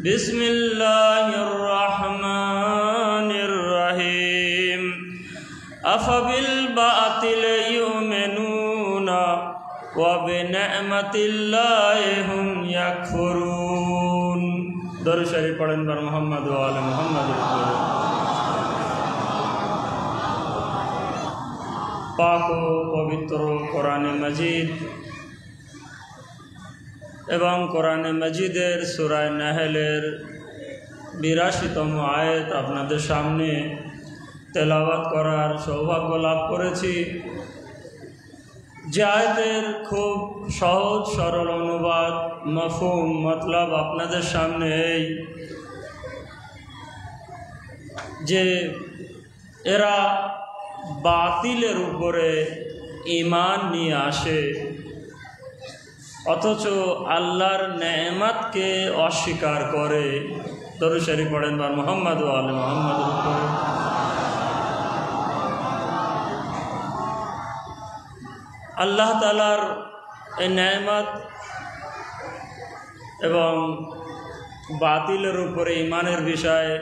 বিসমিল্লাহির রহমানির রহিম। আফাবিল বাতিলি ইউমিনুনা ওয়া বিনি'মাতিল্লাহি হুম ইয়াকফুরুন। দরুদ শরীফ পড়েন বার মুহাম্মদ ওয়া আলি মুহাম্মদ। পাক ও পবিত্র কোরআনে মাজিদ এবং কোরআনে মাজিদের সূরা নাহলের ৮২তম আয়াত আপনাদের সামনে তেলাওয়াত করার সৌভাগ্য লাভ করেছি। যে আয়াতের খুব সহজ সরল অনুবাদ মফহুম মতলব আপনাদের সামনে এই যে এরা বাতিলের উপরে ঈমান নিয়ে আসে অথচ আল্লাহর নেয়ামতকে অস্বীকার করে। দরুদ শরীফ পড়েন বার মুহাম্মদ ওয়া আলি মুহাম্মাদের উপরে। আল্লাহ তাআলার এই নেয়ামত এবং বাতিলের উপরে ঈমানের বিষয়ে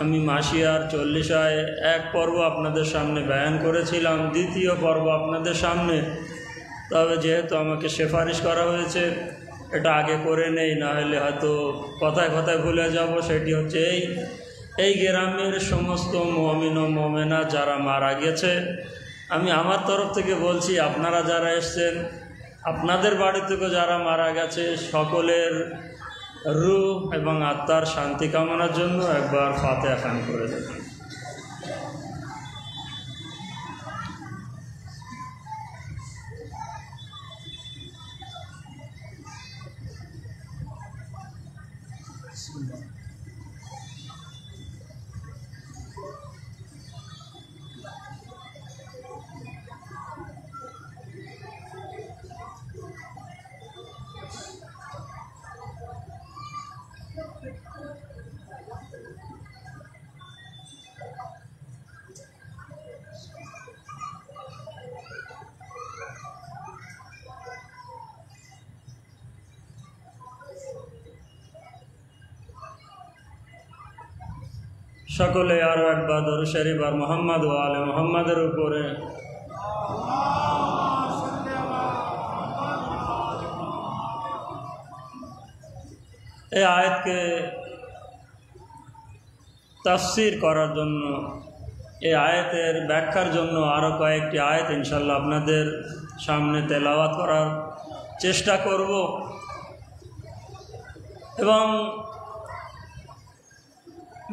আমি মাসিয়ার 40 এক পর্ব আপনাদের সামনে বয়ান করেছিলাম। দ্বিতীয় পর্ব আপনাদের সামনে, তবে যেহেতু আমাকে সুপারিশ করা হয়েছে এটা আগে করে নেই, না হলে হয়তো কথায় কথায় ভুলে যাব। সেটি হচ্ছে এই গ্রামের সমস্ত মুমিন ও মুমিনা যারা মারা গেছে, আমি আমার তরফ থেকে বলছি, আপনারা যারা এসছেন আপনাদের বাড়ি থেকে যারা মারা গেছে সকলের রূহ এবং আত্মার শান্তি কামনার জন্য একবার ফাতিহা খান করে দেবেন। সকলে আরো একবার দরুদ শরীফ আর মুহাম্মদ ওয়া আলি মুহাম্মাদের উপরে। এই আয়াতকে তাফসীর করার জন্য, এই আয়াতের ব্যাখ্যার জন্য আরও কয়েকটি আয়াত ইনশাল্লাহ আপনাদের সামনে তেলাওয়াত করার চেষ্টা করব এবং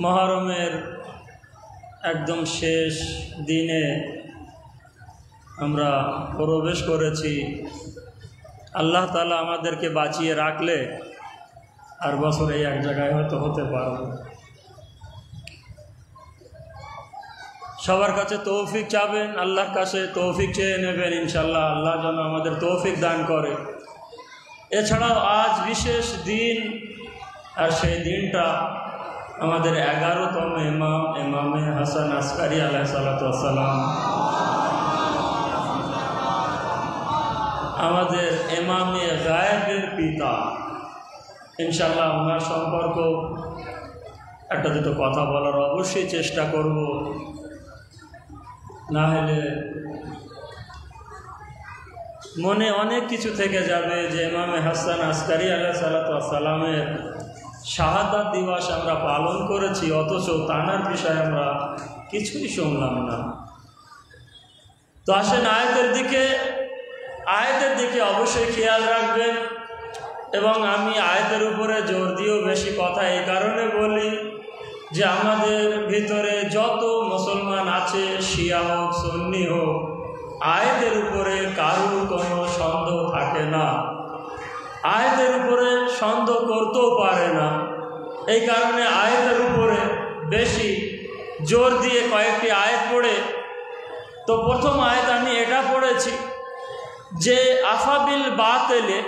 মুহররমের একদম শেষ দিনে আমরা প্রবেশ করেছি। আল্লাহ তাআলা আমাদেরকে বাঁচিয়ে রাখলে আর বছর এই এক জায়গায় হয়তো হতে পারব। সবার কাছে তৌফিক চাবেন, আল্লাহর কাছে তৌফিক চেয়ে নেবেন ইনশাল্লাহ। আল্লাহ যেন আমাদের তৌফিক দান করে। এছাড়াও আজ বিশেষ দিন, আর সেই দিনটা আমাদের 11তম ইমামে হাসান আসকারী আলাইহিস সালাতু ওয়াস সালাম, আমাদের ইমামে গায়েবের পিতা। ইনশাল্লাহ ওনার সম্পর্ক একটা দুটো কথা বলার অবশ্যই চেষ্টা করব, না হলে মনে অনেক কিছু থেকে যাবে যে ইমামে হাসান আসকারী আলাইহিস সালাতু ওয়াস সালামের শাহাদাত দিবস আমরা পালন করেছি অথচ তানার বিষয়ে আমরা কিছুই শুনলাম না। তো আসেন আয়াতের দিকে অবশ্যই খেয়াল রাখবেন। এবং আমি আয়াতের উপরে জোর দিয়েও বেশি কথা এই কারণে বলি যে আমাদের ভিতরে যত মুসলমান আছে, শিয়া হোক সুন্নি হোক, আয়াতের উপরে কারোর কোনো সন্দেহ থাকে না, আয়াতের উপরে সন্দেহ করতেও পারে না। এই কারণে আয়াতের উপরে বেশি জোর দিয়ে কয়েকটি আয়াত পড়ে, তো প্রথম আয়াত আমি এটা পড়েছি যে আফাবিল বাতিলে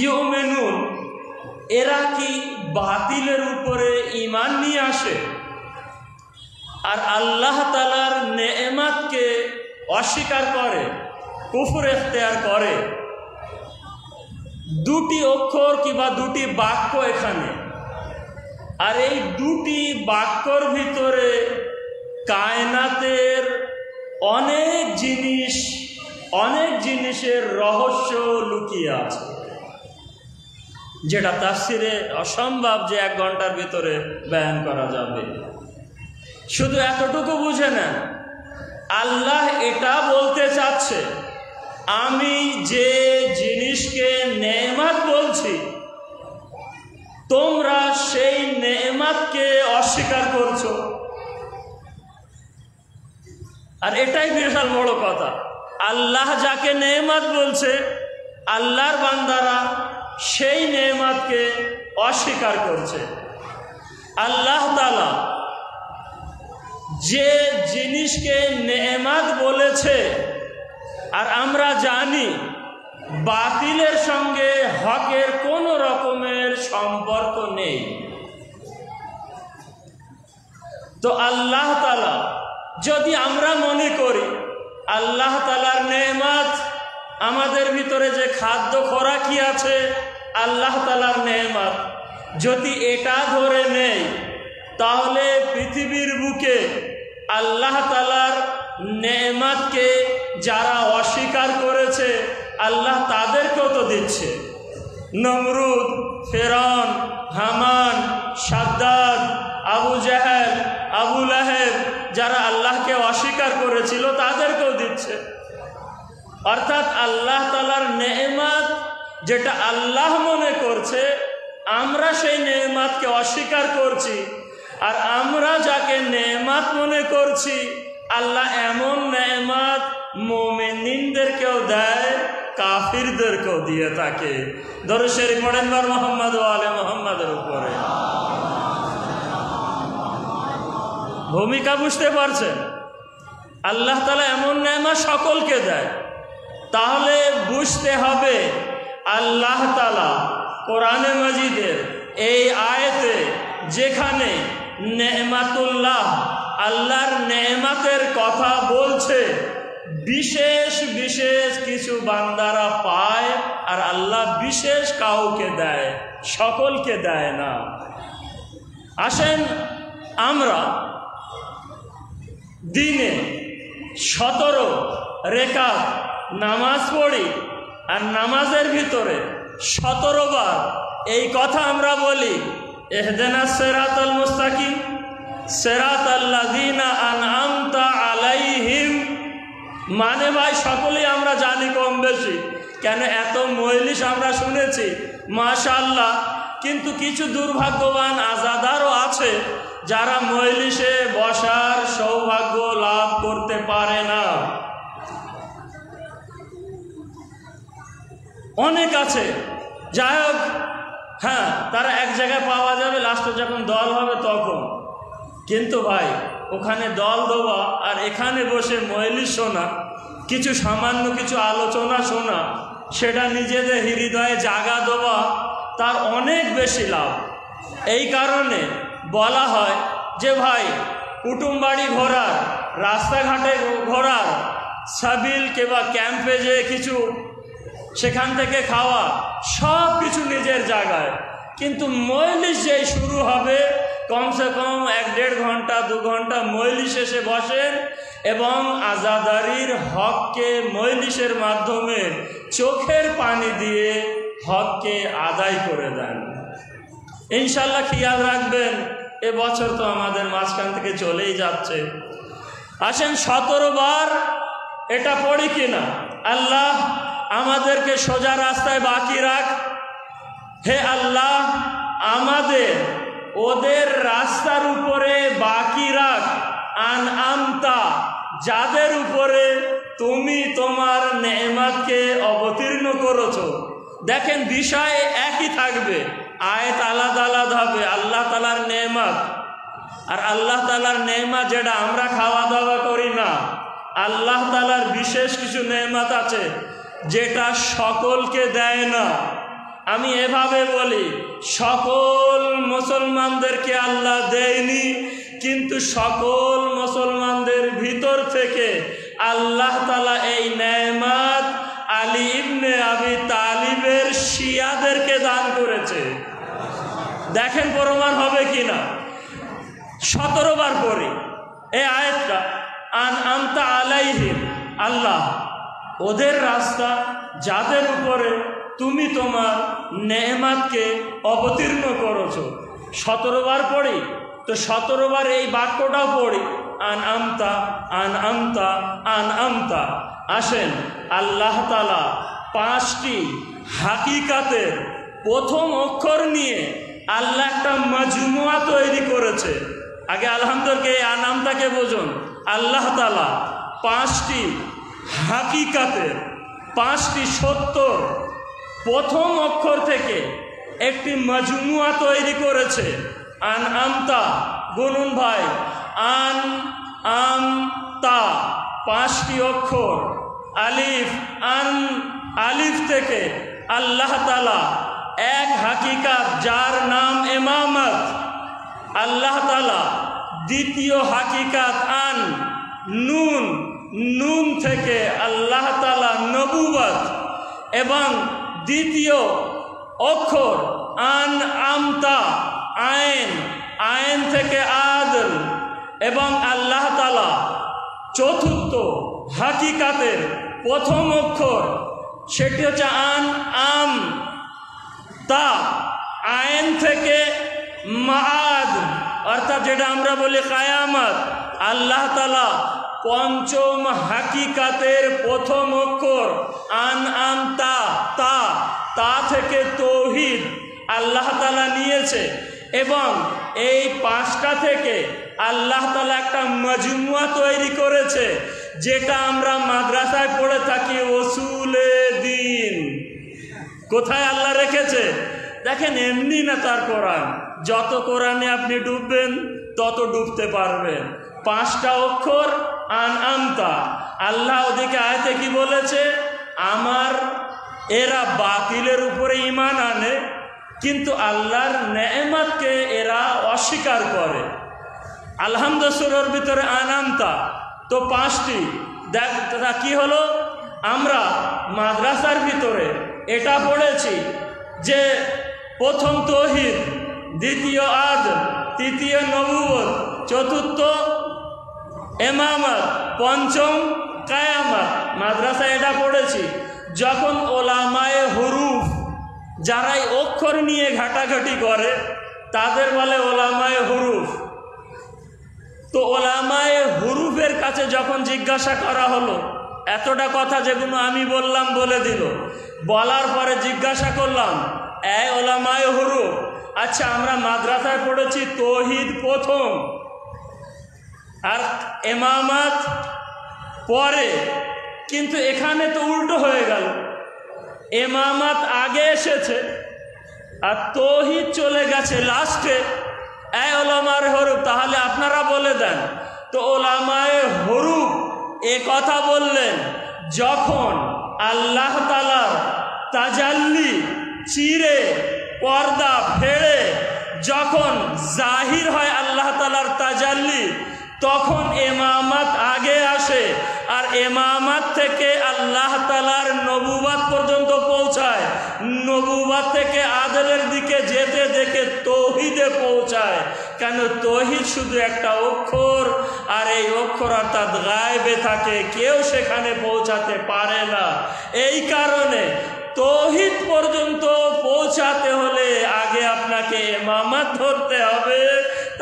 ইউমিনুন, এরা কি বাতিলের উপরে ঈমান নিয়ে আসে আর আল্লাহ তাআলার নেয়ামতকে অস্বীকার করে, কুফর ইখতিয়ার করে। দুটি অক্ষর কিংবা দুটি বাক্য এখানে, আর এই দুটি বাক্যর ভিতরে কায়নাতের অনেক জিনিসের রহস্য লুকিয়ে আছে, যেটা তাফসিরে অসম্ভব যে 1 ঘন্টার ভিতরে বয়ান করা যাবে। শুধু এতটুকু বুঝে নেন, আল্লাহ এটা বলতে চাচ্ছে, আমি যে জিনিসকে নেয়ামত বলছি, তোমরা সেই নেয়ামতকে অস্বীকার করছো। আর এটাই বিশাল বড় কথা, আল্লাহ যাকে নেয়ামত বলছে, আল্লাহর বান্দারা সেই নেয়ামতকে অস্বীকার করছে। আল্লাহ তাআলা যে জিনিসকে নেয়ামত বলেছে, আর আমরা জানি বাতিলের সঙ্গে হকের কোনো রকমের সম্পর্ক নেই, তো আল্লাহ তাআলা যদি আমরা মনে করি আল্লাহ তাআলার নেয়ামত, আমাদের ভিতরে যে খাদ্য খোরাকি আছে আল্লাহ তাআলার নেয়ামত, যদি এটা ধরে নেই, তাহলে পৃথিবীর বুকে আল্লাহ তাআলার নেয়ামতকে যারা অস্বীকার করেছে, আল্লাহ তাদেরকেও তো দিচ্ছে। নমরুদ, ফেরাউন, হামান, সাদ্দাদ, আবু জাহেল, আবু লাহেব, যারা আল্লাহকে অস্বীকার করেছিল তাদেরকেও দিচ্ছে। অর্থাৎ আল্লাহ তাআলার নেয়ামত যেটা আল্লাহ মনে করছে, আমরা সেই নেয়ামতকে অস্বীকার করছি। আর আমরা যাকে নেয়ামত মনে করছি, আল্লাহ এমন নেয়ামত মুমিনদেরকেও দেয়, কাফিরদেরকেও দিয়ে থাকে। দরুদ শরীফ পড়েন বার মুহাম্মদ ওয়া আলে মুহাম্মাদের উপরে। ভূমিকা বুঝতে পারছেন? আল্লাহ তাআলা এমন নেয়ামত সকলকে দেয়, তাহলে বুঝতে হবে আল্লাহ তাআলা কোরআনে মাজিদের এই আয়াতে যেখানে নেয়ামাতুল্লাহ, আল্লাহর নেয়ামতের কথা বলছে, বিশেষ বিশেষ কিছু বান্দারা পায়, আর আল্লাহ বিশেষ কাউকে দেয়, সকলকে দেয় না। আসেন আমরা দিনে 17 রেকাত নামাজ পড়ি, আর নামাজের ভিতরে 17 বার এই কথা আমরা বলি, ইহদিনাস সিরাতাল মুস্তাকিম সিরাতাল লাযিনা আনআমতা আলাইহিম। মানে ভাই সকলেই আমরা জানি কম বেশি, কেন এত মজলিস আমরা শুনেছি মাশাআল্লাহ, কিন্তু কিছু দুর্ভাগ্যবান আজাদারও আছে যারা মজলিসে বসার সৌভাগ্য লাভ করতে পারে না। অনেক আছে, যাই হোক, হ্যাঁ, তারা এক জায়গায় পাওয়া যাবে, লাস্টে যখন দল হবে তখন। কিন্তু ভাই ওখানে দল দেওয়া আর এখানে বসে মজলিস শোনা, কিছু সামান্য কিছু আলোচনা শোনা, সেটা নিজেদের হৃদয়ে জাগা দেওয়া, তার অনেক বেশি লাভ। এই কারণে বলা হয় যে ভাই কুটুম বাড়ি ঘোরার, রাস্তাঘাটে ঘোরার, সাবিল কিংবা ক্যাম্পে যে কিছু সেখান থেকে খাওয়া, সব কিছু নিজের জায়গায়, কিন্তু মজলিস যেই শুরু হবে, কমসে কম 1-1.5 ঘন্টা 2 ঘন্টা মজলিস এসে বসেন এবং আজাদারির হককে মজলিসের মাধ্যমে চোখের পানি দিয়ে হককে আদায় করে দেন। ইনশাল্লাহ খেয়াল রাখবেন, এবছর তো আমাদের মাঝখান থেকে চলেই যাচ্ছে। আসেন 17 বার এটা পড়ি কিনা, আল্লাহ আমাদেরকে সোজা রাস্তায় বাকি রাখ। হে আল্লাহ, আমাদের ওদের রাস্তার উপরে বাকি রাখ। আনআমতা, যাদের উপরে তুমি তোমার নেয়ামতকে অবতীর্ণ করেছো। দেখেন বিষয় একই থাকবে, আয়াত আলাদা আলাদা হবে। আল্লাহ তাআলার নেয়ামত, আর আল্লাহ তাআলার নেয়ামত যেটা আমরা খাওয়া দাওয়া করি না, আল্লাহ তাআলার বিশেষ কিছু নেয়ামত আছে যেটা সকলকে দেয় না। আমি এভাবে বলি, সকল মুসলমানদেরকে আল্লাহ দেয়নি, কিন্তু সকল মুসলমানদের ভিতর থেকে আল্লাহ তাআলা এই নেয়ামত আলী ইবনে আবি তালিবের শিয়াদেরকে দান করেছে। দেখেন প্রমাণ হবে কিনা। 17 বার পরে এই আয়াতটা, আনআমতা আলাইহিম, আল্লাহ ওদের রাস্তা যাদের উপরে তুমি তোমার নেয়ামতকে অবতীর্ণ করেছো। 17 বার পড়ি তো 17 বার এই বাক্যটাও পড়ি, আনআমতা আনআমতা আনআমতা। আসেন, আল্লাহ তাআলা 5টি হাকিকাতের প্রথম অক্ষর নিয়ে আল্লাহ একটা মাজমুয়া তৈরি করেছে। আগে আলহামদুলিল্লাহ এই আনামটাকে বুঝুন। আল্লাহ তাআলা 5টি হাকিকাতের, 5টি সত্যর প্রথম অক্ষর থেকে একটি মাজমুয়া তৈরি করেছে। আনআমতা গুনুন ভাই, আন আম তা 5টি অক্ষর। আলিফ, আন আলিফ থেকে আল্লাহ তাআলা এক হাকিকাত যার নাম ইমামত, আল্লাহ তাআলা দ্বিতীয় হাকিকাত আন নুন, নুন থেকে আল্লাহ তাআলা নবুবত, এবং দ্বিতীয় অক্ষর আন আমতা আইন, আইন থেকে আদল, এবং আল্লাহ তাআলা চতুর্থ হাকিকাতের প্রথম অক্ষর সেটি হচ্ছে আন আম তা, আইন থেকে মাআদ, অর্থাৎ যেটা আমরা বলি কায়ামত। আল্লাহ তাআলা পঞ্চম হাকিকাতের প্রথম অক্ষর আন আম তা, তা, তা থেকে তৌহিদ আল্লাহ তাআলা নিয়েছে, এবং এই 5টা থেকে আল্লাহ তাআলা একটা মাজমুয়া তৈরি করেছে, যেটা আমরা মাদ্রাসায় পড়ে থাকি উসুলে দ্বীন। কোথায় আল্লাহ রেখেছে দেখেন, এমনি না তার কোরআন। যত কোরআনে আপনি ডুববেন তত ডুবতে পারবেন। 5টা অক্ষর আনআমতা। আল্লাহ ওদিকে আয়াতে কি বলেছে, আমার এরা বাতিলের উপরে ঈমান আনে কিন্তু আল্লাহর নেয়ামতকে এরা অস্বীকার করে। আলহামদুলিল্লাহর ভিতরে আনআমতা তো 5টি। দেখ কি হলো, আমরা মাদ্রাসার ভিতরে এটা পড়েছি যে প্রথম তৌহিদ, দ্বিতীয় আদল, তৃতীয় নবুয়ত, চতুর্থ ইমামত, পঞ্চম কায়ামত। মাদ্রাসায় এটা পড়েছি। যখন ওলামায়ে হুরুফ যারাই অক্ষর নিয়ে ঘাটাঘাটি করে তাদের বলে ওলামায়ে হুরুফ। তো ওলামায়ে হুরুফের কাছে যখন জিজ্ঞাসা করা হলো, এতটা কথা যেগুলো আমি বললাম বলে দিল, বলার পরে জিজ্ঞাসা করলাম, এই ওলামায়ে হুরুফ, আচ্ছা আমরা মাদ্রাসায় পড়েছি তৌহিদ প্রথম আর ইমামত পরে, কিন্তু এখানে তো উল্টো হয়ে গেল, ইমামত আগে এসেছে আর তৌহিদ চলে গেছে লাস্টে। এই ওলামায়ে হুরুফ, তাহলে আপনারা বলে দেন। তো ওলামায়ে হুরুফ এ কথা বললেন যখন আল্লাহ তাআলার তাজাল্লি চিরে পর্দা ফেড়ে যখন জাহির হয় আল্লাহ তাআলার তাজাল্লি, তখন ইমামত আগে আসে, আর ইমামত থেকে আল্লাহ তাআলার নবুয়ত পর্যন্ত পৌঁছায়, নবুয়ত থেকে আদলের দিকে যেতে দেখে তৌহিদে পৌঁছায়। কেন, তৌহিদ শুধু একটা অক্ষর, আর এই অক্ষর অর্থাৎ গায়েবে থাকে, কেউ সেখানে পৌঁছাতে পারে না। এই কারণে তৌহিদ পর্যন্ত পৌঁছাতে হলে আগে আপনাকে ইমামত ধরতে হবে,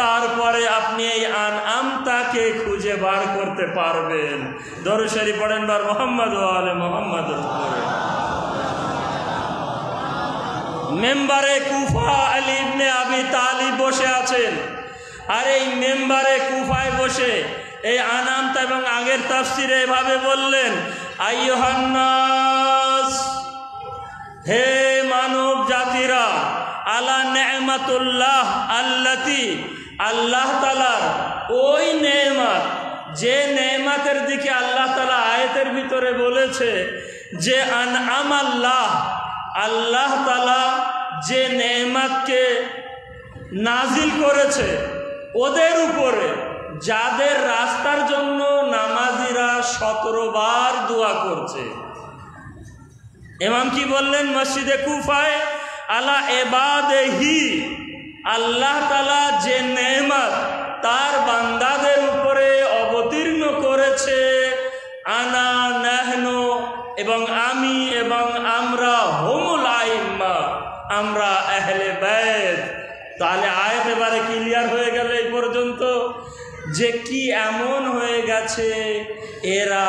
তারপরে আপনি এই আনআমতাকে খুঁজে বার করতে পারবেন। দরুদ শরীফ পড়েন বার মুহাম্মদ ওয়া আলে মুহাম্মদ। মেম্বারে কুফা আলী ইবনে আবি তালিব বসে আছেন, আর এই মেম্বারে কুফায় বসে এই আনআমতা এবং আগের তাফসিরে এভাবে বললেন, আইয়ুহান নাস, হে মানব জাতিরা, আলা নেমাতুল্লাহ আল্লাতি, আল্লাহ তাআলার ওই নেয়ামত, যে নেয়ামতের দিকে আল্লাহ তাআলা আয়াতের ভিতরে বলেছে যে আনআমাল্লাহ, আল্লাহ তাআলা যে নেয়ামতকে নাজিল করেছে ওদের উপরে, যাদের রাস্তার জন্য নামাজিরা 17 বার দোয়া করছে। ইমাম কি বললেন মসজিদে কুফায়, আলা ইবাদিহি, আল্লাহ তাআলা যে নেয়ামত তার বান্দাদের উপরে অবতীর্ণ করেছে, আনা নাহনু, এবং আমি এবং আমরা, হুমুল আইম্মা, আমরা আহলে বাইত। তাহলে আয়াত এবারে ক্লিয়ার হয়ে গেল এই পর্যন্ত যে কি এমন হয়ে গেছে, এরা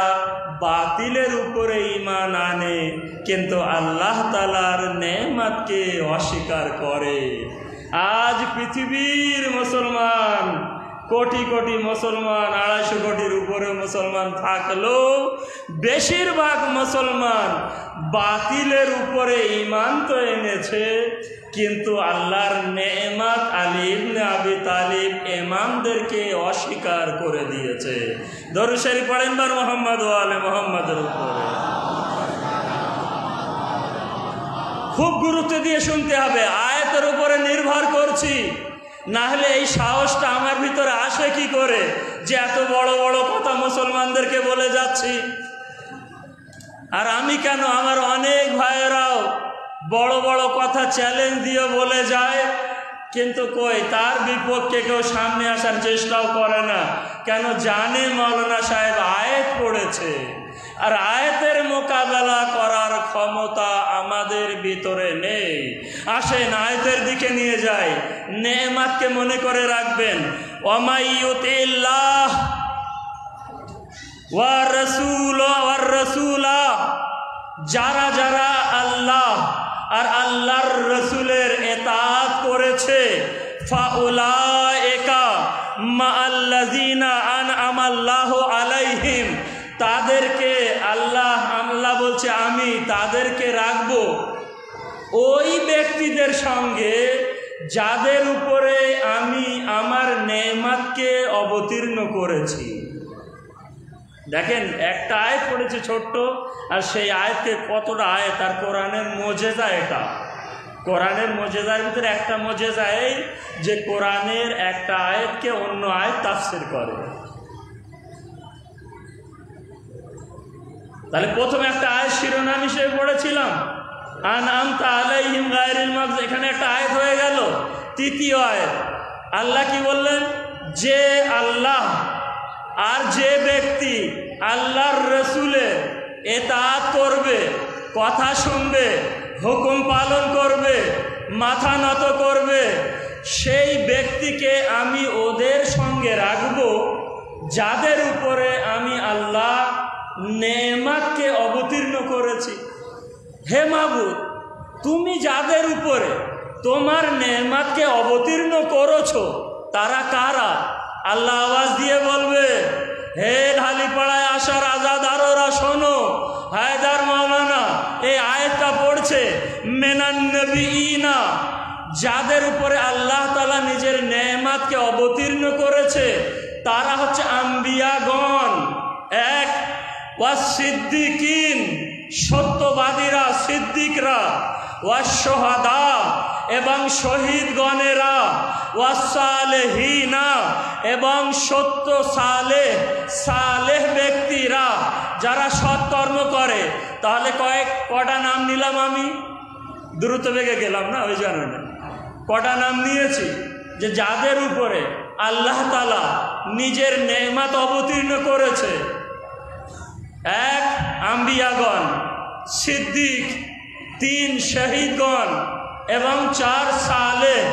বাতিলের উপরে ঈমান আনে কিন্তু আল্লাহ তাআলার নেয়ামতকে অস্বীকার করে। আজ পৃথিবীর মুসলমান, কোটি কোটি মুসলমান, 250 কোটির উপরে মুসলমান থাকলেও বেশিরভাগ মুসলমান বাতিলের উপরে ঈমান তো এনেছে, কিন্তু আল্লাহর নেয়ামত আলী ইবনে আবি তালিব ইমামদেরকে অস্বীকার করে দিয়েছে। দরুদ শরীফ পড়েন বার মুহাম্মদ ওয়া আলে মুহাম্মাদের উপরে। খুব গুরুত্ব দিয়ে শুনতে হবে, আয়াতের উপরে নির্ভর করছি, না হলে এই সাহসটা আমার ভিতরে আসে কি করে যে এত বড় বড় কথা মুসলমানদেরকে বলে যাচ্ছি। আর আমি কেন, আমার অনেক ভাইয়েরাও বড় বড় কথা চ্যালেঞ্জ দিয়ে বলে যায়, কিন্তু কই তার বিপক্ষে কেউ সামনে আসার চেষ্টাও করে না। কেন? জানে মাওলানা সাহেব আয়াত পড়েছে, আর আয়াতের মোকাবেলা করার ক্ষমতা আমাদের ভিতরে নেই। আসেন আয়াতের দিকে নিয়ে যাই। নেয়ামতকে মনে করে রাখবেন, ওয়ামাইয়ুতিল্লাহ ওয়া রাসূলা, যারা যারা আল্লাহ আর আল্লাহর রসুলের এতাআত করেছে, ফাউলাইকা মাআল্লাযিনা আনআমাল্লাহু আলাইহিম, তাদেরকে আল্লাহ বলছে আমি তাদেরকে রাখবো ওই ব্যক্তিদের সঙ্গে যাদের উপরে আমি আমার নেয়ামতকে অবতীর্ণ করেছি। দেখেন একটা আয়াত পড়েছে ছোট্ট, আর সেই আয়াতকে কতটা আয়াত, আর কোরআনের মুজিজা এটা। কোরআনের মুজিজার ভিতরে একটা মুজিজা এই যে কোরআনের একটা আয়াতকে অন্য আয়াত তাফসীর করে। তাহলে প্রথমে একটা আয়াত শিরোনাম হিসেবে পড়েছিলাম, আনআমতা আলাইহিম গায়রিল মাগযুব, এখানে একটা আয়াত হয়ে গেল। তৃতীয় আয়াত আল্লাহ কি বললেন, যে আল্লাহ আর যে ব্যক্তি আল্লাহর রসুলের এতাআত করবে, কথা শুনবে, হুকুম পালন করবে, মাথা নত করবে, সেই ব্যক্তিকে আমি ওদের সঙ্গে রাখব যাদের উপরে আমি আল্লাহ নেয়ামতকে অবতীর্ণ করেছি। হে মাবুদ, তুমি যাদের উপরে তোমার নেয়ামতকে অবতীর্ণ করেছো তারা কারা? আল্লাহ আওয়াজ দিয়ে বলবে, হে ঢালিপাড়ায় আসার আজাদাররা শোনো, হায়দার মাওলানা এই আয়াতটা পড়ছে, মিনান নবিয়িনা, যাদের উপরে আল্লাহ তাআলা নিজের নেয়ামতকে অবতীর্ণ করেছে তারা হচ্ছে আম্বিয়াগণ, এক, ওয়াস সিদ্দিকিন, সত্যবাদীরা, সিদ্দিকরা, ওয়াস শুহাদা, এবং শহীদগণেরা, ওয়াস সালেহিনা, এবং সত্য সালেহ ব্যক্তিরা যারা সৎকর্ম করে। তাহলে কটা নাম নিলাম আমি? দ্রুত বেগে গেলাম না, ওই জন্য কটা নাম নিয়েছি যে যাদের উপরে আল্লাহ তাআলা নিজের নেয়ামত অবতীর্ণ করেছে। এক, আম্বিয়াগণ, সিদ্দিক, তিন, শহীদগণ, এবং চার, সালেহ।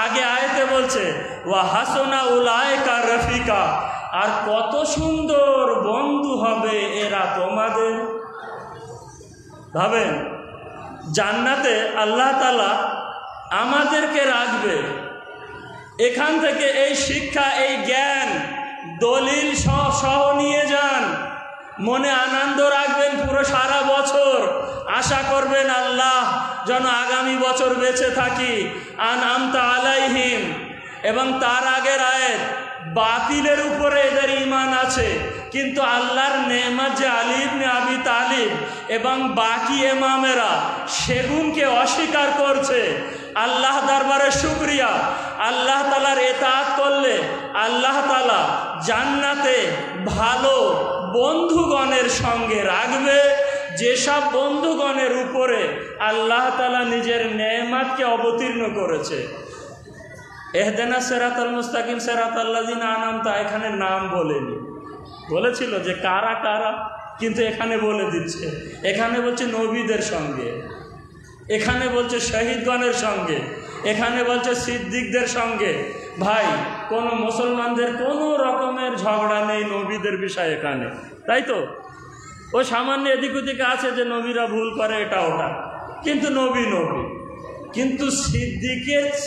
আগে আয়াতে বলছে ওয়া হাসনা উলাইকা রফিকা, আর কত সুন্দর বন্ধু হবে এরা তোমাদের। ভাবেন, জান্নাতে আল্লাহ তাআলা আমাদেরকে রাখবে। এখান থেকে এই শিক্ষা, এই জ্ঞান দলিল সহ নিয়ে যান, মনে আনন্দ রাখবেন পুরো সারা বছর, আশা করবেন আল্লাহ যেন আগামী বছর বেঁচে থাকি। আনআমতা আলাইহিম, এবং তার আগের আয়াত, বাতিলের উপরে এদের ঈমান আছে, কিন্তু আল্লাহর নেয়ামত যে আলী ইবনে আবি তালিব এবং বাকি ইমামেরা সেগুনকে অস্বীকার করছে। আল্লাহ দরবারে শুকরিয়া, আল্লাহ তাআলার ইতাআত করলে আল্লাহ তাআলা জান্নাতে ভালো বন্ধুগণের সঙ্গে রাখবে, যেসব বন্ধুগণের উপরে আল্লাহ তাআলা নিজের নেয়ামতকে অবতীর্ণ করেছে। ইহদিনাস সিরাতাল মুস্তাকিম সিরাতাল্লাযিনা আনআমতা, এখানে নাম বলেনি, বলেছিল যে কারা কারা, কিন্তু এখানে বলে দিচ্ছে। এখানে বলছে নবীদের সঙ্গে, এখানে বলছে শহীদগণের সঙ্গে, এখানে বলছে সিদ্দিকদের সঙ্গে। ভাই, কোনো মুসলমানদের কোনো রকমের ঝগড়া নেই নবীদের বিষয়ে এখানে, তাই তো? ও সামান্য এদিক ওদিকে আছে যে নবীরা ভুল করে এটা ওটা, কিন্তু নবী নবী। কিন্তু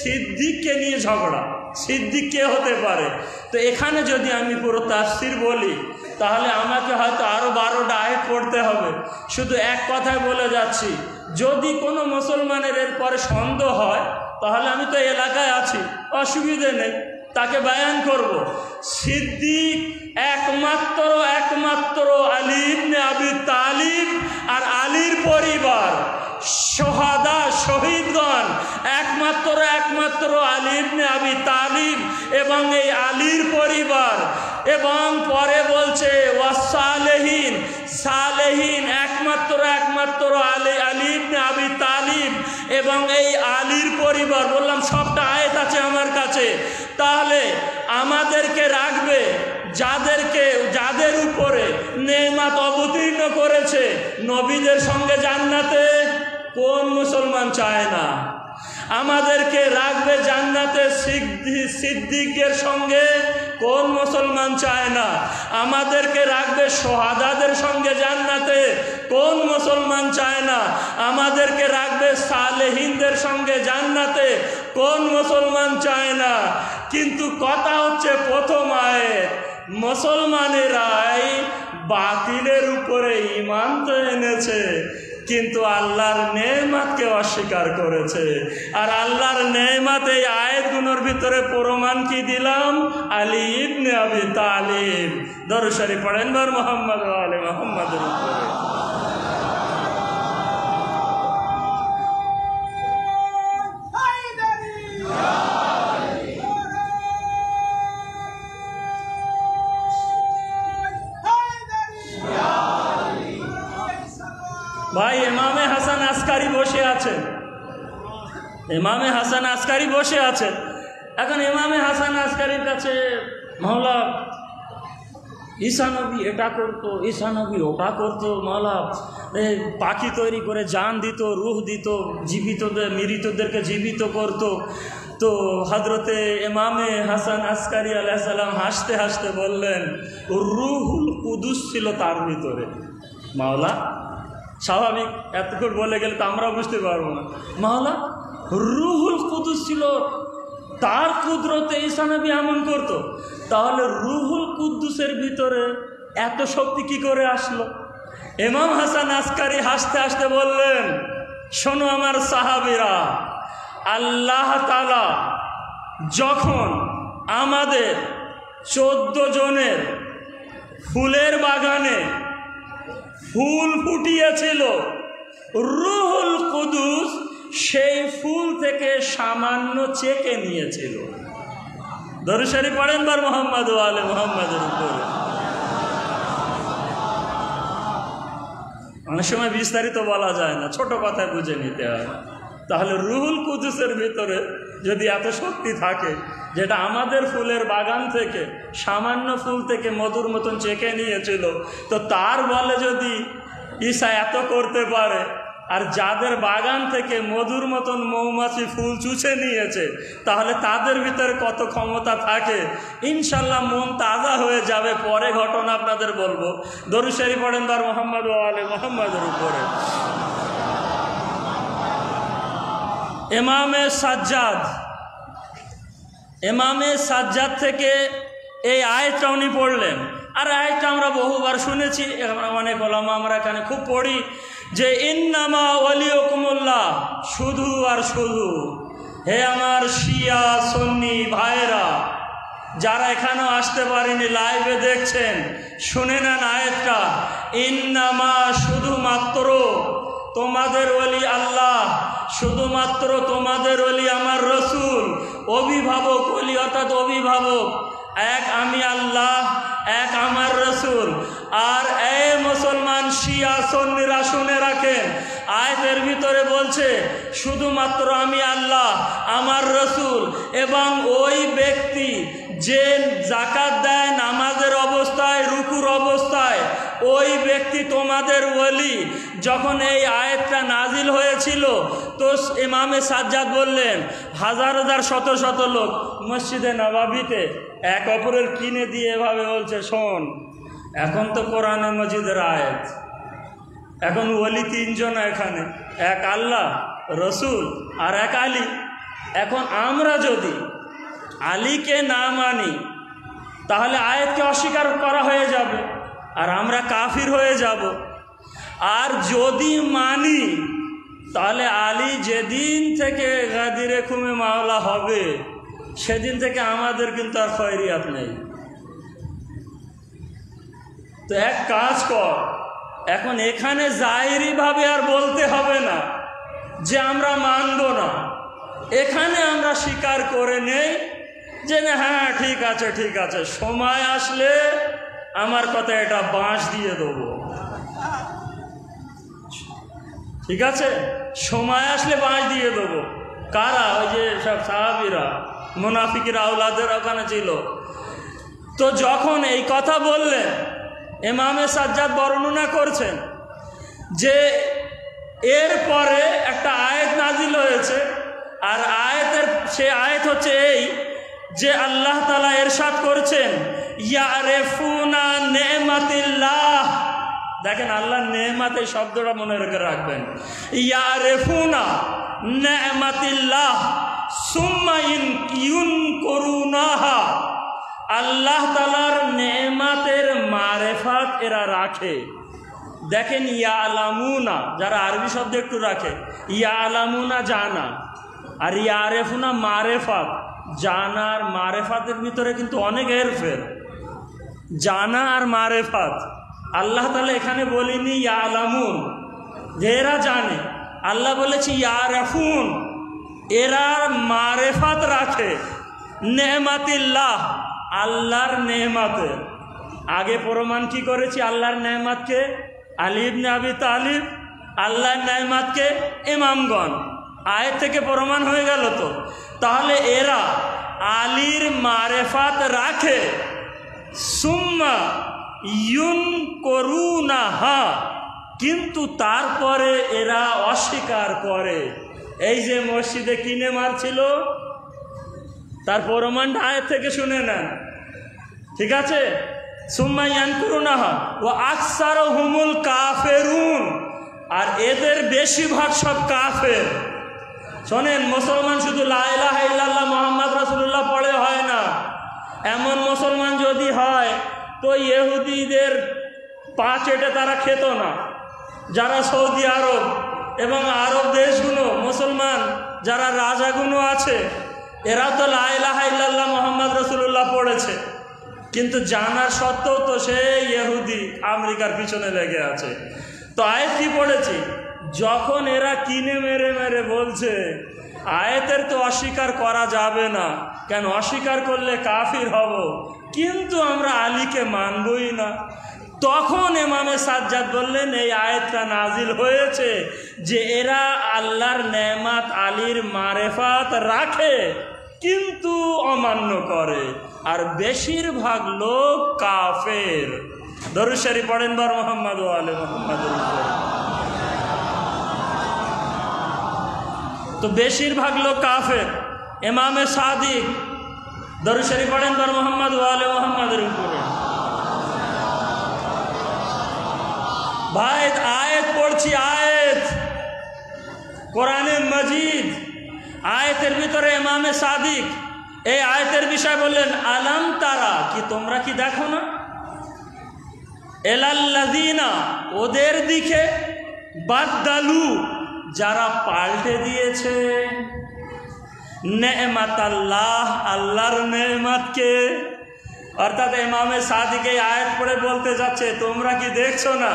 সিদ্দিককে নিয়ে ঝগড়া, সিদ্দিক কে হতে পারে? তো এখানে যদি আমি পুরো তাফসীর বলি তাহলে আমাকে হয়তো আরও 12টা আয়াত পড়তে হবে। শুধু এক কথায় বলে যাচ্ছি, যদি কোনো মুসলমানের এরপরে সন্দেহ হয় তাহলে আমি তো এলাকায় আছি, অসুবিধে নেই, তাকে বায়ান করব। সিদ্দিক একমাত্র আলী ইবনে আবি তালিব আর আলীর পরিবার, শহাদা শহীদগণ একমাত্র আলী ইবনে আবি তালিব এবং এই আলীর পরিবার। এবং পরে বলছে ওয়াসালেহীন, সালেহীন একমাত্র আলী ইবনে আবি তালিব এবং এই আলীর পরিবার। বললাম সবটা আয়াত আছে আমার কাছে। তাহলে আমাদেরকে রাখবে যাদের উপরে নেয়ামত অবতীর্ণ করেছে, নবীদের সঙ্গে জান্নাতে কোন মুসলমান চায় না? আমাদেরকে রাখবে জান্নাতে সিদ্দিকের সঙ্গে কোন মুসলমান চায় না? আমাদেরকে রাখবে শহাদাদের সঙ্গে জান্নাতে কোন মুসলমান চায় না? আমাদেরকে রাখবে সালেহিনদের সঙ্গে জান্নাতে কোন মুসলমান চায় না? কিন্তু কথা হচ্ছে প্রথম আয়াত, মুসলমানেরাই বাতিলের উপরে ঈমান তো এনেছে, কিন্তু আল্লাহর নেয়ামতকে অস্বীকার করেছে। আর আল্লাহর নেয়ামত এই আয়াতগুলোর ভিতরে প্রমাণ কি দিলাম? আলী ইবনে আবি তালিব। দরুদ শরীফ পড়েন বার মুহাম্মদ ওয়া আলি মুহাম্মাদের উপরে। ভাই, ইমামে হাসান আসকারি বসে আছেন, ইমামে হাসান আসকারি বসে আছেন। এখন ইমামে হাসান আসকারির কাছে মাওলা ঈসা নবী এটা করতো, ঈসা নবী ওটা করতো, মাওলা পাখি তৈরি করে জান দিত, রুহ দিত, জীবিতদের মৃতদেরকে জীবিত করতো। তো হযরতে ইমামে হাসান আসকারি আলাইহিস সালাম হাসতে হাসতে বললেন, রুহুল কুদুস ছিল তার ভিতরে। মাওলা স্বাভাবিক, এতক্ষণ বলে গেলে তো আমরাও বুঝতে পারবো না। মাওলা রুহুল কুদুস ছিল তার কুদরতে ঈসা নবী এমন করতো, তাহলে রুহুল কুদ্দুসের ভিতরে এত শক্তি কি করে আসলো? ইমাম হাসান আসকারি হাসতে হাসতে বললেন, শোনো আমার সাহাবীরা, আল্লাহ তাআলা যখন আমাদের 14 জনের ফুলের বাগানে ফুল ফুটিয়েছিল, রুহুল কুদুস সেই ফুল থেকে সামান্য চেকে নিয়েছিল। দরুদ শরীফ পড়েন বার মুহাম্মদ ওয়া আলি মুহাম্মাদের উপরে। অনেক সময় বিস্তারিত বলা যায় না, ছোট কথায় বুঝে নিতে হয়। তাহলে রুহুল কুদুসের ভিতরে যদি এত শক্তি থাকে, যেটা আমাদের ফুলের বাগান থেকে সামান্য ফুল থেকে মধুর মতন চেকে নিয়েছিল, তো তার বলে যদি ঈসা এত করতে পারে, আর যাদের বাগান থেকে মধুর মতন মৌমাছি ফুল চুষে নিয়েছে, তাহলে তাদের ভিতরে কত ক্ষমতা থাকে। ইনশাল্লাহ মন তাজা হয়ে যাবে, পরে ঘটনা আপনাদের বলবো। দরুদ শরীফ পড়েন বার মুহাম্মদ ওয়া আলি মুহাম্মাদের উপরে। ইমামে সাজ্জাদ থেকে এই আয়াতটা উনি পড়লেন। আর আয়াতটা আমরা বহুবার শুনেছি, অনেক ওলামা আমরা এখানে খুব পড়ি যে ইন্নামা ওয়ালিয়ুকুমুল্লাহ, শুধু আর শুধু। হে আমার শিয়া সুন্নি ভাইরা, যারা এখানেও আসতে পারেনি, লাইভে দেখছেন, শুনে নেন আয়াতটা। ইন্নামা, শুধুমাত্র তোমাদের ওলি আল্লাহ, শুধুমাত্র তোমাদের ওলি আমার রসুল, অভিভাবক ওলি অর্থাৎ অভিভাবক এক আমি আল্লাহ, এক আমার রসুল। আর এই মুসলমান শিয়া সুন্নিরা শুনে রাখেন, আয়াতের ভিতরে বলছে শুধুমাত্র আমি আল্লাহ, আমার রসুল এবং ওই ব্যক্তি যে যাকাত দেয় নামাজের অবস্থায়, রুকুর অবস্থায়, ওই ব্যক্তি তোমাদের ওলি। যখন এই আয়াতটা নাজিল হয়েছিল তো ইমামে সাজ্জাদ বললেন, হাজার হাজার শত শত লোক মসজিদে নববীতে এক অপরের কিনে দিয়ে এভাবে বলছে, শোন, এখন তো কোরআন মজিদের আয়াত, এখন ওলি তিনজন এখানে, এক আল্লাহ, রসুল আর এক আলী। এখন আমরা যদি আলীকে না মানি তাহলে আয়াতকে অস্বীকার করা হয়ে যাবে আর আমরা কাফির হয়ে যাব। আর যদি মানি তাহলে আলী যেদিন থেকে গাদিরে খুমে মাওলা হবে সেদিন থেকে আমাদের কিন্তু আর খয়রিয়াত নেই। তো এক কাজ কর, এখন এখানে জাহিরিভাবে আর বলতে হবে না যে আমরা মানব না, এখানে আমরা স্বীকার করে নেই যে না, হ্যাঁ ঠিক আছে ঠিক আছে, সময় আসলে আমার কথা এটা বাঁশ দিয়ে দেবো, ঠিক আছে, সময় আসলে বাঁশ দিয়ে দেবো। কারা? ওই যে সব সাহাবীরা, মুনাফিকের আওলাদের ওখানে ছিল। তো যখন এই কথা বললেন, ইমামে সাজ্জাদ বর্ণনা করছেন যে এরপরে একটা আয়াত নাজিল হয়েছে, আর সে আয়াত হচ্ছে এই যে আল্লাহ তাআলা ইরশাদ করছেন, ইয়ারিফুনা নেমাতিল্লাহ। দেখেন, আল্লাহর নেমাত এই শব্দটা মনে রেখে রাখবেন, ইয়ারিফুনা নেমাতিল্লাহ সুম্মা ইউনকুরুনাহা। আল্লাহ তাআলার নেমাতের মারেফাত এরা রাখে। দেখেন, ইয়ালামুনা, যারা আরবি শব্দ একটু রাখে, ইয়ালামুনা জানা, আর ইয়ারেফুনা মারেফাত। জানার মারেফাতের ভিতরে কিন্তু অনেক হেরফের, জানা আর মারেফাত। আল্লাহ তাআলা এখানে বলিনি ইয়ালামুন যে এরা জানে, আল্লাহ বলেছে ইয়ারেফুন, এরা মারেফাত রাখে নেমাতিল্লাহ, আল্লাহর নেমাতের। আগে প্রমাণ কি করেছি আল্লাহর নেমাতকে? আলী ইবনে আবি তালিব, আল্লাহর নেমাতকে ইমামগণ। আয়াত থেকে প্রমাণ হয়ে গেল। তো তাহলে এরা আলীর মারেফাত রাখে, সুম্মা ইউনকুরুনাহা, কিন্তু তারপরে এরা অস্বীকার করে। এই যে মসজিদে কিনে মারছিল, তার প্রমাণটা আয়াত থেকে শুনে নেন, ঠিক আছে? সুম্মা ইয়ানকুরুনাহা ওয়া আকসারুহুমুল কাফিরুন, আর এদের বেশিরভাগ সব কাফের। শোনেন, মুসলমান শুধু লা ইলাহা ইল্লাল্লাহ মুহাম্মদ রাসূলুল্লাহ পড়ে হয় না। এমন মুসলমান যদি হয় তো ইহুদিদের পা চেটে তারা খেত না। যারা সৌদি আরব এবং আরব দেশগুলো মুসলমান যারা রাজাগুলো আছে, এরা তো লা ইলাহা ইল্লাল্লাহ মুহাম্মদ রাসূলুল্লাহ পড়েছে, কিন্তু জানার সত্ত্বেও তো সে ইহুদি আমেরিকার পিছনে লেগে আছে। তো আয়াত কি পড়েছি, যখন এরা কিনে মেরে মেরে বলছে আয়াতের তো অস্বীকার করা যাবে না, কেন অস্বীকার করলে কাফির হব, কিন্তু আমরা আলীকে মানবই না, তখন ইমামে সাজ্জাদ বললেন এই আয়াতটা নাজিল হয়েছে যে এরা আল্লাহর নেমাত আলীর মারেফাত রাখে কিন্তু অমান্য করে, আর বেশিরভাগ লোক কাফের। দরুদ শরীফ পড়েন বার মুহাম্মদ ওয়া আলে মুহাম্মদ। তো বেশিরভাগ লোক কাফের। ইমামে সাদিক দরুদ শরীফ পড়েন বার মুহাম্মদ ওয়া আলে মুহাম্মাদের উপরে। ভাই, আয়াত পড়ছি, আয়াত কোরআনে মাজিদ, আয়াতের ভিতরে ইমামে সাদিক এই আয়াতের বিষয় বললেন, আলাম তারা, কি তোমরা কি দেখো না, এলাল্লাযিনা, ওদের দিকে, বাদদালু, যারা পাল্টে দিয়েছে, নেমাতাল্লাহ, আল্লাহর নেমাতকে। অর্থাৎ ইমামে সাদিক এই আয়াত পড়ে বলতে যাচ্ছে, তোমরা কি দেখছো না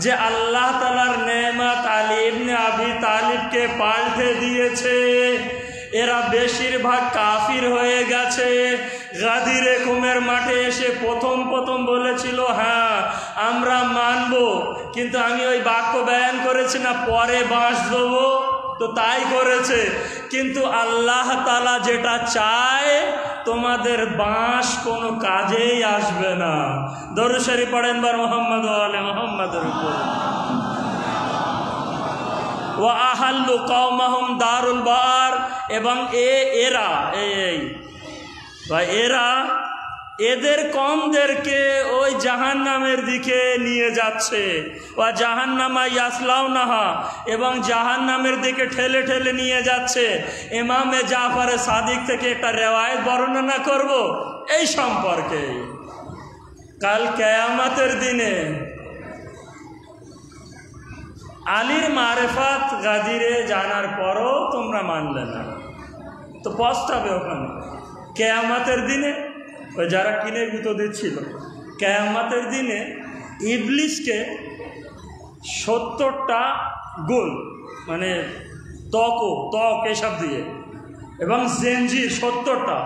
যে আল্লাহ তাআলার নেমাত আলী ইবনে আবি তালিবকে পাল্টে দিয়েছে, এরা বেশিরভাগ কাফির হয়ে গেছে। গাদিরে কুমের মাঠে এসে প্রথম বলেছিল হ্যাঁ আমরা মানব, কিন্তু আমি ওই বাক্য বয়ান করেছি না পরে বাঁশ দেবো, তো তাই করেছে। কিন্তু আল্লাহ তাআলা যেটা চায় তোমাদের বাঁশ কোনো কাজেই আসবে না। দরুদ শরীফ পড়েন বার মুহাম্মদ ওয়া আলে মুহাম্মাদের উপর। ওয়া আহাল্লু কওমাহুম দারুল বাওয়ার, এবং এরা এদের কমদেরকে ওই জাহান্নামের দিকে নিয়ে যাচ্ছে। ওয়া জাহান্নামা ইয়াসলাউনাহা, এবং জাহান্নামের দিকে ঠেলে ঠেলে নিয়ে যাচ্ছে। ইমামে জাফর সাদিক থেকে একটা রেওয়ায়েত বর্ণনা করব এই সম্পর্কে। কাল কিয়ামতের দিনে আলীর মারেফাত গাদিরে জানার পরও তোমরা মানলে না, তো পস্তাবে ওখানে কিয়ামতের দিনে। ওই যারা কিনে গুঁতো দিচ্ছিল, কিয়ামতের দিনে ইবলিসকে 70টা গোল মানে ত্বক এসব দিয়ে এবং জেঞ্জির 70টা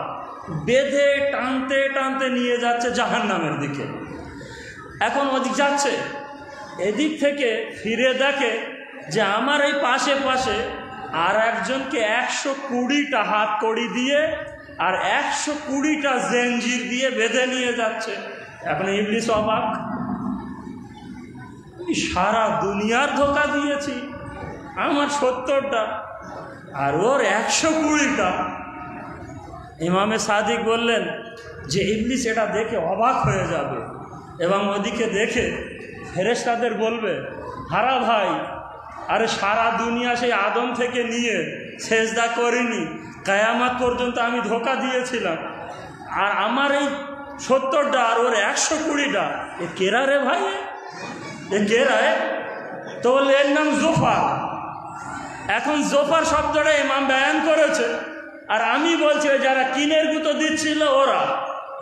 বেঁধে টানতে টানতে নিয়ে যাচ্ছে জাহান্নামের দিকে। এখন ওদিক যাচ্ছে, এদিক থেকে ফিরে দেখে যে আমার এই পাশে আর একজনকে 120টা হাত কড়ি দিয়ে আর 120টা জেঞ্জির দিয়ে বেঁধে নিয়ে যাচ্ছে। এখন ইবলিস অবাক, সারা দুনিয়ার ধোঁকা দিয়েছি, আমার 70টা আর ওর 120টা। ইমামে সাদিক বললেন যে ইবলিস এটা দেখে অবাক হয়ে যাবে এবং ওদিকে দেখে ফেরেশতাদের বলবে হারা ভাই, আরে সারা দুনিয়া সেই আদম থেকে নিয়ে সেজদা করিনি, কিয়ামত পর্যন্ত আমি ধোঁকা দিয়েছিলাম, আর আমার এই 70টা আর ওর 120টা, এ কেরা রে ভাই, এ কেরা? তো বললে এর নাম জোফার। এখন জোফার শব্দটা ইমাম বয়ান করেছে, আর আমি বলছি যারা কিনের গুঁতো দিচ্ছিল ওরা,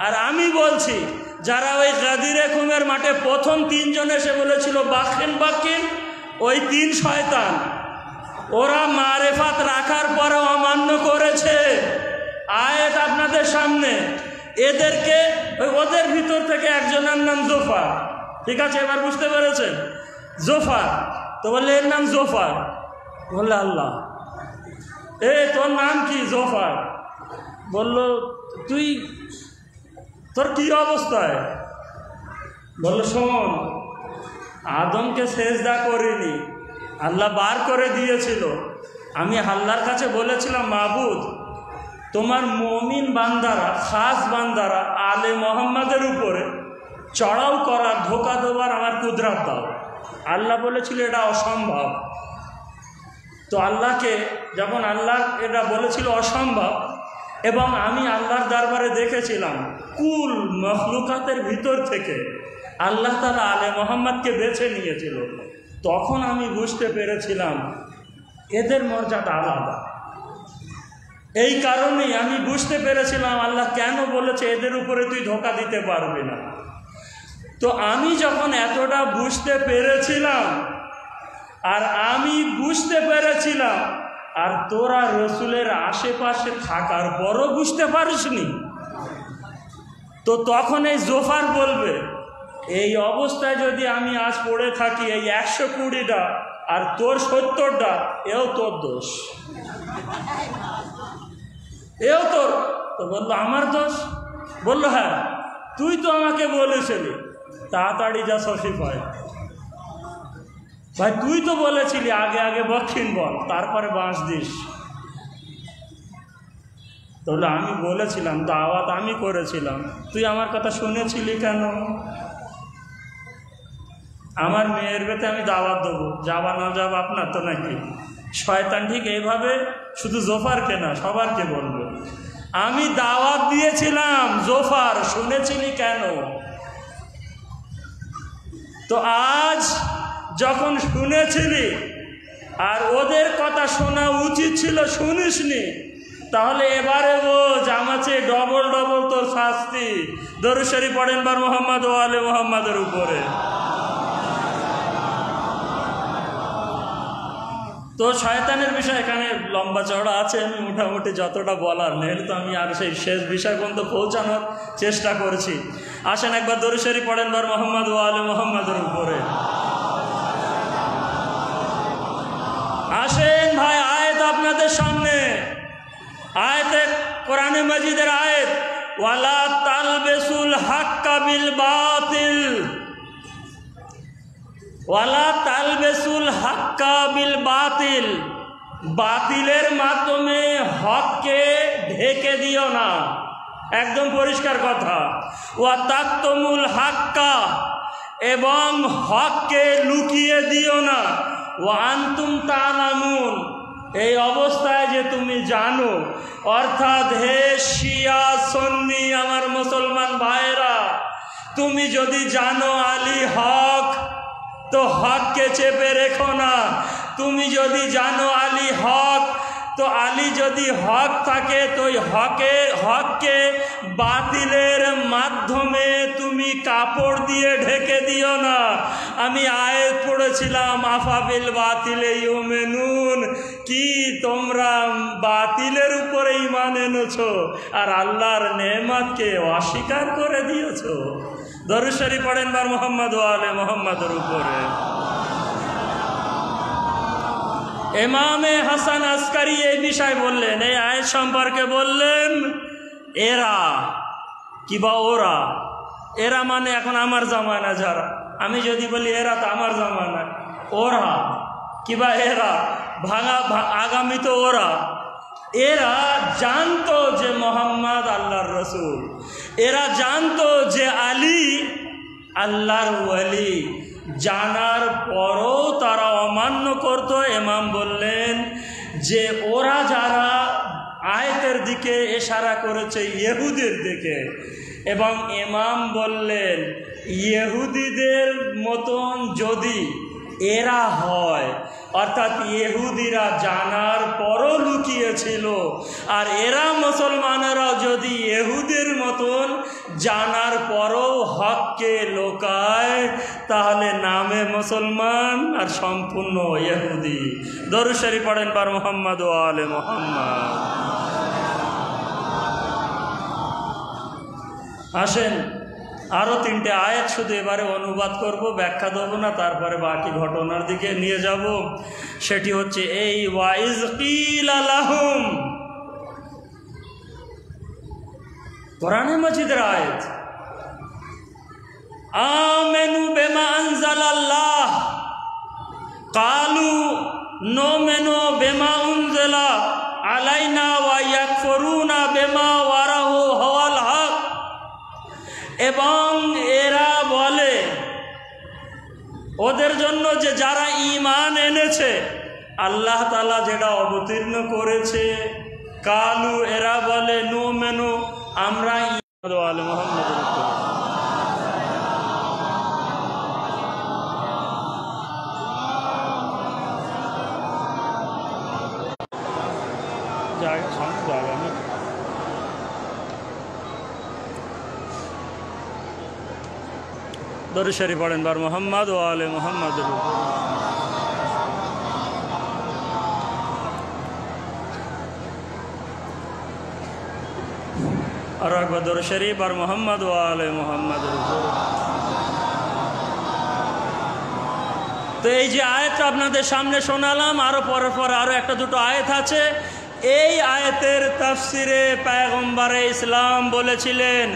আর আমি বলছি যারা ওই গাদিরে কুমের মাঠে প্রথম 3 জন এসে বলেছিল বাকিন, ওই 3 শয়তান, ওরা মারেফাত রাখার পরে অমান্য করেছে। আয়াত আপনাদের সামনে, এদেরকে ওদের ভিতর থেকে একজনের নাম জোফার। ঠিক আছে, এবার বুঝতে পেরেছেন? জোফার। তো বললে এর নাম জোফার। বললে আল্লাহ, তোর নাম কি? জোফার। বলল তোর কি অবস্থায়? বলল শোন, আদমকে সেজদা করিনি, আল্লাহ বার করে দিয়েছিল। আমি আল্লাহর কাছে বলেছিলাম মাবুদ, তোমার মুমিন বান্দারা, খাস বান্দারা আলে মোহাম্মদের উপরে চড়াও করার, ধোকা দেওয়ার আমার কুদরত দাও। আল্লাহ বলেছিল এটা অসম্ভব। তো আল্লাহকে যখন আল্লাহ এটা বলেছিল অসম্ভব, এবং আমি আল্লাহর দরবারে দেখেছিলাম কুল মখলুকাতের ভিতর থেকে আল্লাহ তাআলা আলে মোহাম্মদকে বেছে নিয়েছিল, তখন আমি বুঝতে পেরেছিলাম এদের মর্যাদা আলাদা। এই কারণেই আমি বুঝতে পেরেছিলাম আল্লাহ কেন বলেছে এদের উপরে তুই ধোঁকা দিতে পারবি না। তো আমি যখন এতটা বুঝতে পেরেছিলাম, আর আমি বুঝতে পেরেছিলাম, আর তোরা রসুলের আশেপাশে থাকার পরও বুঝতে পারিসনি, তো তখন এই জোফার বলবে এই অবস্থায় যদি আমি আজ পড়ে থাকি, এই 120টা আর তোর 70টা, এও তোর দোষ, এও তোর। তো বললো আমার দোষ? বললো হ্যাঁ, তুই তো আমাকে বলেছিলি তাড়াতাড়ি যা সফি পায়। ভাই তুই তো বলেছিলি আগে আগে বক্ষিণ বল, তারপরে বাঁশ দিস। তাহলে আমি বলেছিলাম, দাওয়াত আমি করেছিলাম, তুই আমার কথা শুনেছিলি কেন? আমার মেয়ের বেতে আমি দাওয়াত দেবো, যাবা না যাবা আপনার তো নাকি? শয়তান ঠিক এইভাবে শুধু জোফারকে না সবারকে বলবে, আমি দাওয়াত দিয়েছিলাম জোফার, শুনেছিলি কেন? তো আজ যখন শুনেছিলি আর ওদের কথা শোনা উচিত ছিল, শুনিসনি, তাহলে এবারে বোঝ আমার চেয়ে ডবল তোর শাস্তি। দরুদ শরীফ পড়েন বার মুহাম্মদ ওয়া আলে মুহাম্মাদের উপরে। তো শয়তানের বিষয় এখানে লম্বা চড়া আছে, আমি মোটামুটি যতটা বলার নেই তো আমি আর সেই শেষ বিষয় পর্যন্ত পৌঁছানোর চেষ্টা করছি। আসেন একবার দরুদ শরীফ পড়েন বার মুহাম্মদ ওয়া আলে মুহাম্মাদের উপরে। আসেন ভাই, আয়াত আপনাদের সামনে, আয়াতে কোরআনে মাজিদের আয়াত, ওয়ালা তালবিসুল হাক্কা বিল বাতিল, ওয়ালা তালবিসুল হাক্কা বিল বাতিল, বাতিলের মাধ্যমে হককে ঢেকে দিও না, একদম পরিষ্কার কথা। ওয়া তাকতুমুল হাক্কা, এবং হককে লুকিয়ে দিও না। ওয়া আনতুম তা'লামুন, এই অবস্থায় যে তুমি জানো। অর্থাৎ হে শিয়া সুন্নি আমার মুসলমান ভাইরা, তুমি যদি জানো আলী হক, তো হককে চেপে রেখো না। তুমি যদি জানো আলী হক, তো আলী যদি হক থাকে তো হককে বাতিলের মাধ্যমে তুমি কাপড় দিয়ে ঢেকে দিও না। আমি আয়াত পড়েছিলাম, আফাবিল বাতিলে ইউমিনুন, কি তোমরা বাতিলের উপরে ঈমান এনেছো আর আল্লাহর নেয়ামতকে অস্বীকার করে দিয়েছো। দরুদ শরীফ পড়েন বার মুহাম্মদ ওয়া আলে মুহাম্মাদের উপরে। ইমামে হাসান আসকারি এই বিষয় বললেন, এই আয়াত সম্পর্কে বললেন, এরা কিবা ওরা, এরা মানে এখন আমার জামানা যারা, আমি যদি বলি এরা তো আমার জামানা, ওরা কিবা এরা আগামী তো ওরা, এরা জানতো যে মোহাম্মদ আল্লাহর রসুল, এরা জানতো যে আলী আল্লাহর ওয়ালি, জানার পরও তারা অমান্য করত। ইমাম বললেন যে ওরা যারা আয়াতের দিকে ইশারা করেছে ইহুদির দিকে, এবং ইমাম বললেন ইহুদিদের মতন যদি এরা হয়, অর্থাৎ ইহুদিরা জানার পরও লুকিয়েছিল, আর এরা মুসলমানেরা যদি ইহুদের মতন জানার পরও হককে লোকায়, তাহলে নামে মুসলমান আর সম্পূর্ণ ইহুদি। দরুদ শরীফ পড়েন বার মুহাম্মদ ওয়া আলে মুহাম্মদ। আসেন আরও তিনটে আয়াত শুধু এবারে অনুবাদ করব, ব্যাখ্যা দেবো না, তারপরে বাকি ঘটনার দিকে নিয়ে যাব। সেটি হচ্ছে এই ওয়াইজ কিলা লাহুম, কোরআনে মাজিদের আয়াত, আমেনু বিমা আনজালাল্লাহ কালু নুমিনু বিমা উনজিলা আলাইনা ওয়া ইয়াকফুরুনা বিমা ওয়ারাহু হুয়াল হক। এবং এরা বলে ওদের জন্য যে যারা ঈমান এনেছে আল্লাহ তাআলা যেটা অবতীর্ণ করেছে, কালু এরা বলে নুমিনু, আমরা আলে মুহাম্মাদের উপর। জায়গা সামনে জায়গা না, দরুদ শরীফ পড়েন বার মুহাম্মদ ওয়া আলে মুহাম্মাদের উপর। আর একবার দরুদ শরীফ বার মুহাম্মদ ওয়া আলে মুহাম্মাদের উপর। তো এই যে আয়াতটা আপনাদের সামনে শোনালাম, আরো পরে আরো একটা দুটো আয়াত আছে। এই আয়াতের তাফসিরে পয়গম্বরে ইসলাম বলেছিলেন,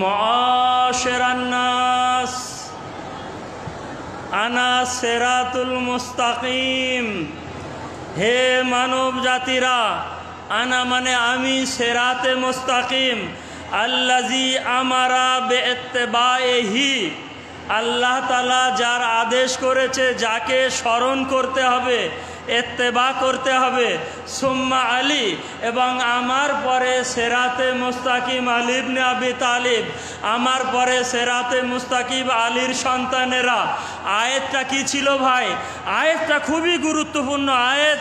মাশারান নাস আনা সিরাতুল মুস্তাকিম, হে মানব জাতিরা, আনা মানে আমি, সিরাতে মুস্তাকিম, আল্লাজি আমারা বিইত্তিবাইহি, আল্লাহ তাআলা যার আদেশ করেছে, যাকে স্মরণ করতে হবে, ইত্তেবা করতে হবে, সুম্মা আলী, এবং আমার পরে সিরাতে মুস্তাকিম আলী ইবনে আবি তালিব, আমার পরে সিরাতে মুস্তাকিম আলীর সন্তানেরা। আয়াতটা কি ছিল ভাই? আয়াতটা খুবই গুরুত্বপূর্ণ আয়াত,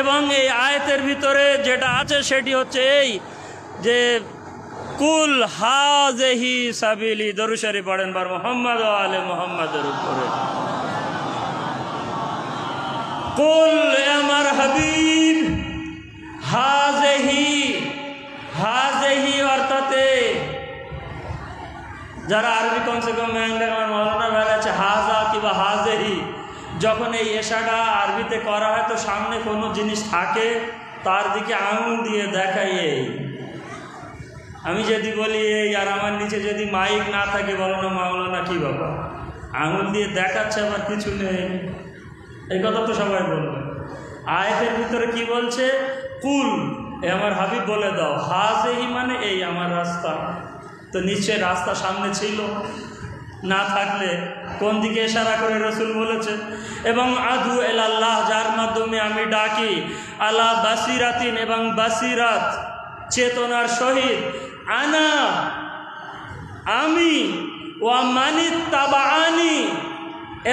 এবং এই আয়াতের ভিতরে যেটা আছে সেটি হচ্ছে এই যে কুল হাযিহি সাবিলি, দরুদ শরীফ পড়েন বার মুহাম্মদ ওয়া আলে মুহাম্মাদের উপরে। কুল আমার হাবিব হাজেহি, হাজেহি অর্থাৎ যারা আরবি কমসে কম আমার মৌলানা বেলা আছে হাজা কিংবা হাজেহি, যখন এই এশাটা আরবিতে করা হয় তো সামনে কোনো জিনিস থাকে তার দিকে আঙুল দিয়ে দেখাই এই। আমি যদি বলি এই আর আমার নিচে যদি মাইক না থাকে বলো না মাওলানা কি বাবা, আঙুল দিয়ে দেখাচ্ছে আবার কিছু নেই, এই কথা তো সবাই বলবে। আয়াতের ভিতরে কি বলছে? কুল এ আমার হাবিব বলে দাও, হাজেহি মানে এই আমার রাস্তা। তো নিশ্চয় রাস্তা সামনে ছিল, না থাকলে কোন দিকে ইশারা করে রসুল বলেছে? এবং আদু এলাল্লাহ, যার মাধ্যমে আমি ডাকি, আলা বাসিরাতিন এবং বাসিরাত চেতনার সহিত, আনা আমি, ওয়া মানিত তাবাআনি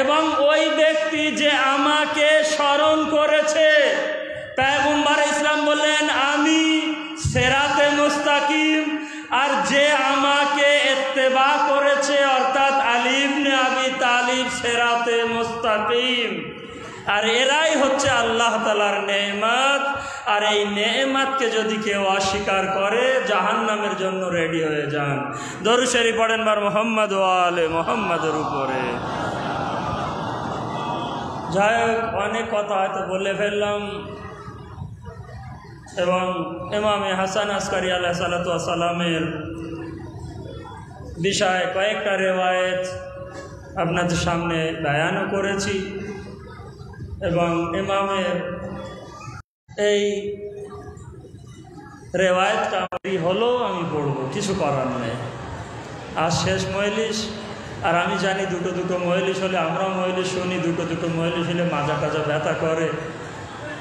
এবং ওই ব্যক্তি যে আমাকে স্মরণ করেছে। পয়গম্বর ইসলাম বললেন আমি সিরাতে মুস্তাকিম, আর যে আমাকে ইত্তেবা করেছে অর্থাৎ আলী ইবনে আবি তালিব সিরাতে মুস্তাকিম। আর এরাই হচ্ছে আল্লাহ তাআলার নেয়ামত। আর এই নেয়ামতকে যদি কেউ অস্বীকার করে জাহান্নামের জন্য রেডি হয়ে যান। দরুদ শরীফ পড়েন বার মুহাম্মদ ওয়া আলে মুহাম্মাদের উপরে। যাই হোক, অনেক কথা হয়তো বলে ফেললাম এবং ইমামে হাসান আসকারী আলাইহিস সালাতু ওয়াস সালামের বিষয়ে কয়েকটা রেওয়ায়েত আপনাদের সামনে বয়ানও করেছি এবং ইমামের এই রেওয়ায়েতটা হলো আমি পড়বো, কিছু করার নেই। আজ শেষ মজলিস, আর আমি জানি দুটো দুটো মজলিস হলে আমরাও মজলিস শুনি, দুটো দুটো মজলিস হলে মাজা টাজা ব্যথা করে,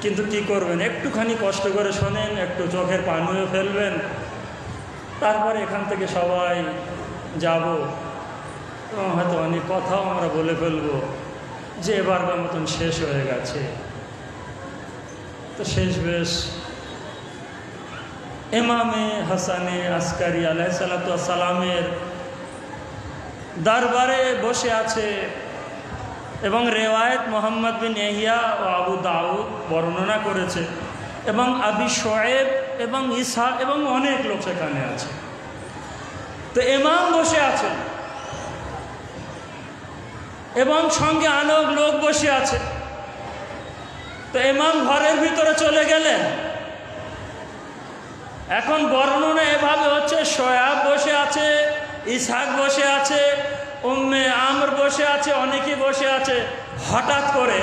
কিন্তু কি করবেন, একটুখানি কষ্ট করে শোনেন, একটু চোখের পানিও ফেলবেন, তারপরে এখান থেকে সবাই যাব এবং হয়তো অনেক কথাও আমরা বলে ফেলবো যে এবারকার মতন শেষ হয়ে গেছে। তো শেষ বেশ ইমামে হাসানে আসকারী আলাইহিস সালাতু ওয়াস সালামের দরবারে বসে আছে এবং রেওয়ায়েত মোহাম্মদ বিন ইয়াহইয়া ও আবু দাউদ বর্ণনা করেছে এবং আবি শোয়েব এবং ইসা এবং অনেক লোক সেখানে আছে। তো ইমাম বসে আছেন এবং সঙ্গে অনেক লোক বসে আছে। তো ইমাম ঘরের ভিতরে চলে গেলেন। এখন বর্ণনা এভাবে হচ্ছে, শোয়েব বসে আছে, ইসহাক বসে আছে, উম্মে আমর বসে আছে, অনেকেই বসে আছে। হঠাৎ করে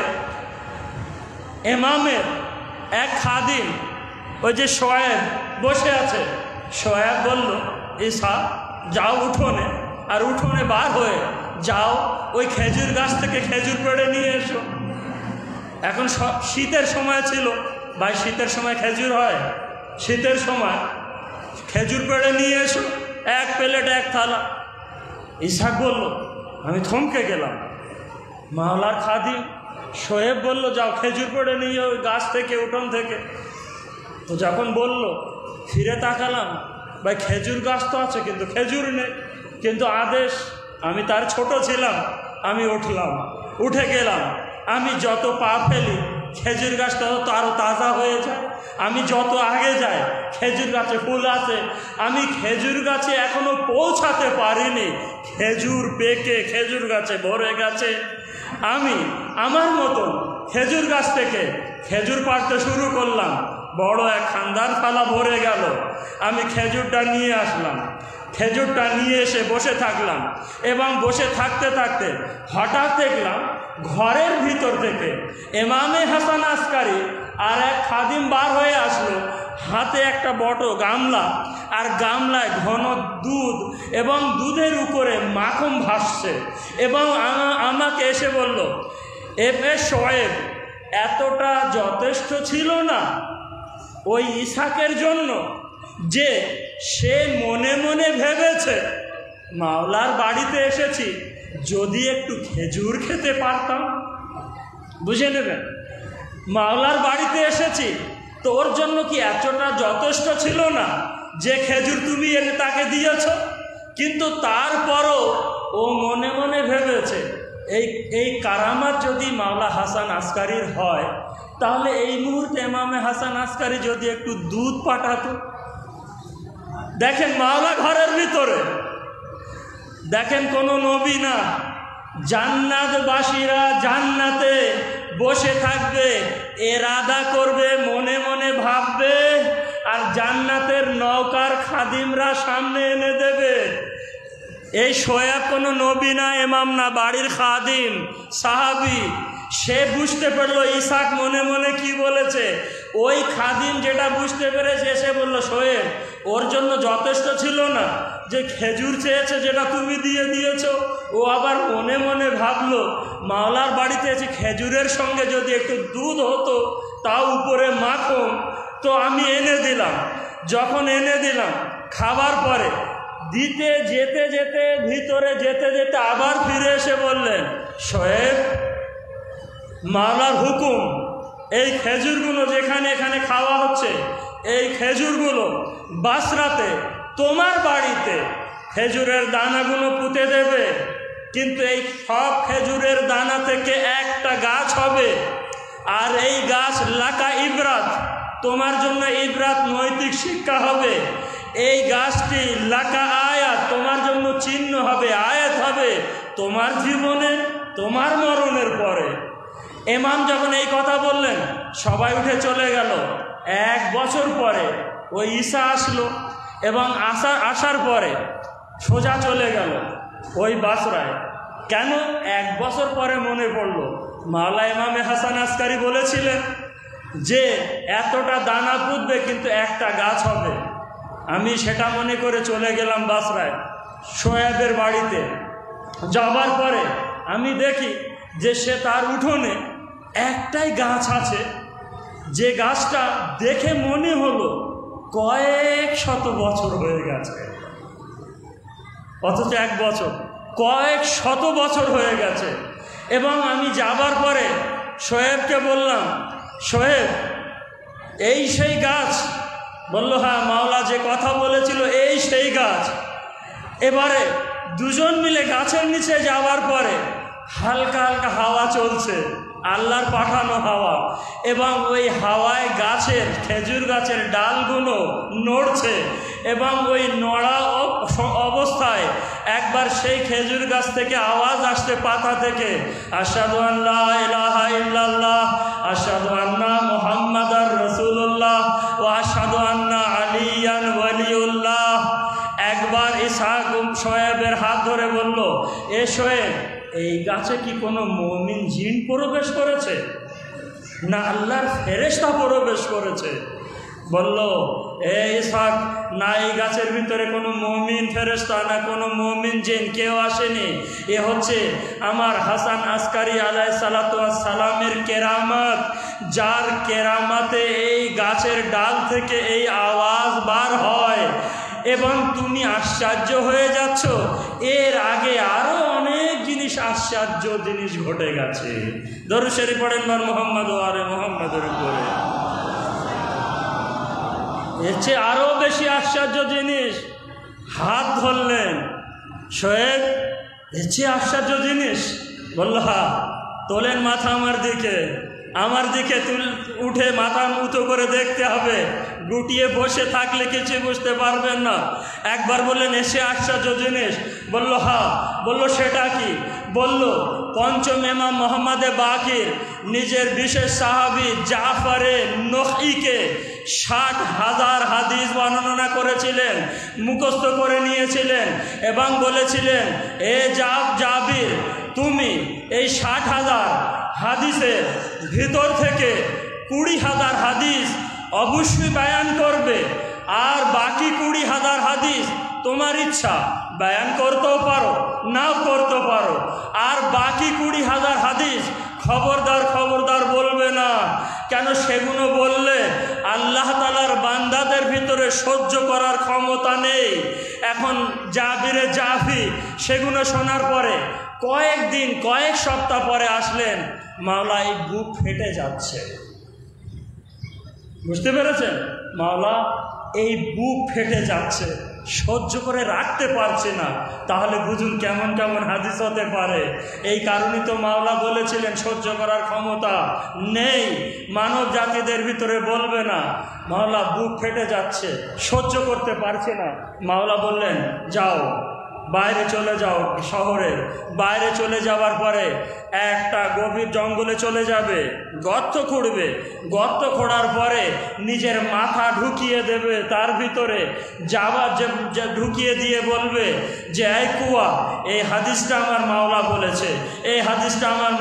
ইমামের এক খাদিম, ওই যে শোয়েব বসে আছে, শোয়েব বলল ইসহাক যাও উঠোনে, আর উঠোনে বার হয়ে যাও ওই খেজুর গাছ থেকে খেজুর পেড়ে নিয়ে এসো। এখন শীতের সময় ছিল, ভাই শীতের সময় খেজুর হয়, শীতের সময় খেজুর পেড়ে নিয়ে এসো, এক প্লেট এক থালা। ইসহাক বলল, আমি থমকে গেলাম। মাওলার খাদিম শোয়েব বলল যাও খেজুর পেড়ে নিয়ে ওই গাছ থেকে, উঠোন থেকে। তো যখন বলল ফিরে তাকালাম, ভাই খেজুর গাছ তো আছে কিন্তু খেজুর নেই, কিন্তু আদেশ, আমি তার ছোট ছিলাম, আমি উঠলাম, উঠে গেলাম। আমি যত পা ফেলি খেজুর গাছটা তো আরও তাজা হয়ে যায়, আমি যত আগে যাই খেজুর গাছে ফুল আছে, আমি খেজুর গাছে এখনো পৌঁছাতে পারিনি, খেজুর পেকে খেজুর গাছে ভরে গেছে। আমি আমার মতন খেজুর গাছ থেকে খেজুর পাড়তে শুরু করলাম, বড় এক খান্দার থালা ভরে গেল। আমি খেজুরটা নিয়ে আসলাম, খেজুরটা নিয়ে এসে বসে থাকলাম এবং বসে থাকতে থাকতে হঠাৎ দেখলাম ঘরের ভিতর থেকে ইমামে হাসান আসকারী আর এক খাদিম বার হয়ে আসলো, হাতে একটা বড় গামলা, আর গামলায় ঘন দুধ এবং দুধের উপরে মাখন ভাসছে। এবং আমাকে এসে বলল, এ শোয়েব, এতটা যথেষ্ট ছিল না ওই ইসহাকের জন্য যে সে মনে মনে ভেবেছে মাওলার বাড়িতে এসেছি, যদি একটু খেজুর খেতে পারতাম। বুঝে নেবেন, মাওলার বাড়িতে এসেছি তো ওর জন্য কি এতটা যথেষ্ট ছিল না যে খেজুর তুমি এনে তাকে দিয়েছ? কিন্তু তারপরও ও মনে মনে ভেবেছে এই কারামাত যদি মাওলা হাসান আসকারীর হয় তাহলে এই মুহূর্তে ইমামে হাসান আসকারী যদি একটু দুধ পাঠাতো। দেখেন মাওলা ঘরের ভিতরে, দেখেন কোনো নবী না, জান্নাতবাসীরা জান্নাতে বসে থাকবে, এরাদা করবে, মনে মনে ভাববে, আর জান্নাতের নৌকার খাদিমরা সামনে এনে দেবে। এই শোয়েব কোনো নবী না, ইমাম না, বাড়ির খাদিম, সাহাবী। সে বুঝতে পারলো ইসাক মনে মনে কি বলেছে। ওই খাদিম যেটা বুঝতে পেরেছে, সে বলল, শোয়েব ওর জন্য যথেষ্ট ছিল না যে খেজুর চেয়েছে যেটা তুমি দিয়ে দিয়েছো? ও আবার মনে মনে ভাবলো, মাওলার বাড়িতে এসে খেজুরের সঙ্গে যদি একটু দুধ হতো, তাও উপরে মাখন, তো আমি এনে দিলাম। যখন এনে দিলাম, খাবার পরে দিতে যেতে যেতে, ভিতরে যেতে যেতে আবার ফিরে এসে বললেন, শোয়েব মাওলার হুকুম, এই খেজুরগুলো যেখানে এখানে খাওয়া হচ্ছে, এই খেজুরগুলো বাসরাতে তোমার বাড়িতে খেজুরের দানাগুলো পুঁতে দেবে, কিন্তু এই সব খেজুরের দানা থেকে একটা গাছ হবে, আর এই গাছ লাকা ইবরাত, তোমার জন্য ইবরাত নৈতিক শিক্ষা হবে। এই গাছটি লাকা আয়াত, তোমার জন্য চিহ্ন হবে, আয়াত হবে তোমার জীবনে, তোমার মরণের পরে। ইমাম যখন এই কথা বললেন, সবাই উঠে চলে গেল। 1 বছর পরে ওই ঈসা আসলো, এবং আসার পরে সোজা চলে গেল ওই বাসরায়। কেন? 1 বছর পরে মনে পড়ল, মাওলা ইমামে হাসান আসকারী বলেছিলেন যে এতটা দানা পুঁতবে, কিন্তু একটা গাছ হবে। আমি সেটা মনে করে চলে গেলাম বাসরায়, শোয়েবের বাড়িতে। যাবার পরে আমি দেখি যে সে তার উঠোনে একটাই গাছ আছে, যে গাছটা দেখে মনে হলো কয়েক শত বছর হয়ে গেছে, অথচ 1 বছর, কয়েক শত বছর হয়ে গেছে। এবং আমি যাবার পরে শোয়েবকে বললাম, শোয়েব এই সেই গাছ? বলল, হ্যাঁ, মাওলা যে কথা বলেছিল এই সেই গাছ। এবারে দুজন মিলে গাছের নিচে যাওয়ার পরে হালকা হালকা হাওয়া চলছে, আল্লাহর পাঠানো হাওয়া, এবং ওই হাওয়ায় গাছের, খেজুর গাছের ডালগুলো নড়ছে, এবং ওই নড়া অবস্থায় একবার সেই খেজুর গাছ থেকে আওয়াজ আসছে, পাতা থেকে, আশহাদু আল্লা ইলাহা ইল্লাল্লাহ, আশহাদু আন্না মুহাম্মাদার রাসূলুল্লাহ, ওয়া আশহাদু আন্না আলিয়ান ওয়ালিউল্লাহ। একবার ইসহাক শোয়েবের হাত ধরে বলল, এ শোয়েব, এই গাছে কি কোনো মুমিন জিন প্রবেশ করেছে, না আল্লাহর ফেরেশতা প্রবেশ করেছে? বলল, এ ইসহাক, না এই গাছের ভিতরে কোনো মুমিন ফেরেশতা, না কোনো মুমিন জিন, কেউ আসেনি। এ হচ্ছে আমার হাসান আসকারী আলাইহিস সালাতু ওয়াস সালামের কেরামত, যার কেরামতে এই গাছের ডাল থেকে এই আওয়াজ বার হয়। এবং তুমি আশ্চর্য হয়ে যাচ্ছ, এর আগে আরো অনেক জিনিস, আশ্চর্য জিনিস ঘটে গেছে। দরুদ শরীফ পড়েন মুহাম্মদ ওয়া আলে মুহাম্মাদের উপরে। এর চেয়ে আরো বেশি আশ্চর্য জিনিস। হাত ধরলেন শোয়েব, এর চেয়ে আশ্চর্য জিনিস? বলল, হ্যাঁ। তোলেন মাথা আমার দিকে উঠে মাথা উঁচু করে দেখতে হবে, গুটিয়ে বসে থাকলে কিছু বুঝতে পারবেন না। একবার বললেন, এসে আশ্চর্য জিনিস? বলল, হ্যাঁ। বলল, সেটা কি? বলল, পঞ্চম ইমাম মোহাম্মদে বাকির নিজের বিশেষ সাহাবী জাফরে নখঈকে 60,000 হাদিস বর্ণনা করেছিলেন, মুখস্থ করে নিয়েছিলেন, এবং বলেছিলেন, এ জাবির, তুমি এই 60,000 হাদিসের ভিতর থেকে 20,000 হাদিস অবশ্যই বয়ান করবে, আর বাকি 20,000 হাদিস তোমার ইচ্ছা বয়ান করতেও পারো, নাও করতে পারো। আর বাকি 20,000 হাদিস খবরদার বলবে না। কেন? সেগুলো বললে আল্লাহ তাআলার বান্দাদের ভিতরে সহ্য করার ক্ষমতা নেই। এখন জাবিরে জাফি সেগুলো শোনার পরে কয়েক সপ্তাহ পরে আসলেন, মাওলা এই বুক ফেটে যাচ্ছে। বুঝতে পেরেছেন? মাওলা এই বুক ফেটে যাচ্ছে। সহ্য করে রাখতে পারছে না, তাহলে বুঝুন কেমন কেমন হাদিস হতে পারে। এই কারণেই তো মাওলা বলেছিলেন সহ্য করার ক্ষমতা নেই মানব জাতিদের ভিতরে, বলবে না। মাওলা বুক ফেটে যাচ্ছে, সহ্য করতে পারছে না, মাওলা বললেন যাও বাইরে চলে যাও, শহরের বাইরে চলে যাওয়ার পরে একটা গভীর জঙ্গলে চলে যাবে, গর্ত খুঁড়বে, গর্ত খোঁড়ার পরে নিজের মাথা ঢুকিয়ে দেবে তার ভিতরে, যাওয়ার ঢুকিয়ে দিয়ে বলবে যে এই কুয়া, এই হাদিসটা আমার মাওলা বলেছে, এই হাদিসটা আমার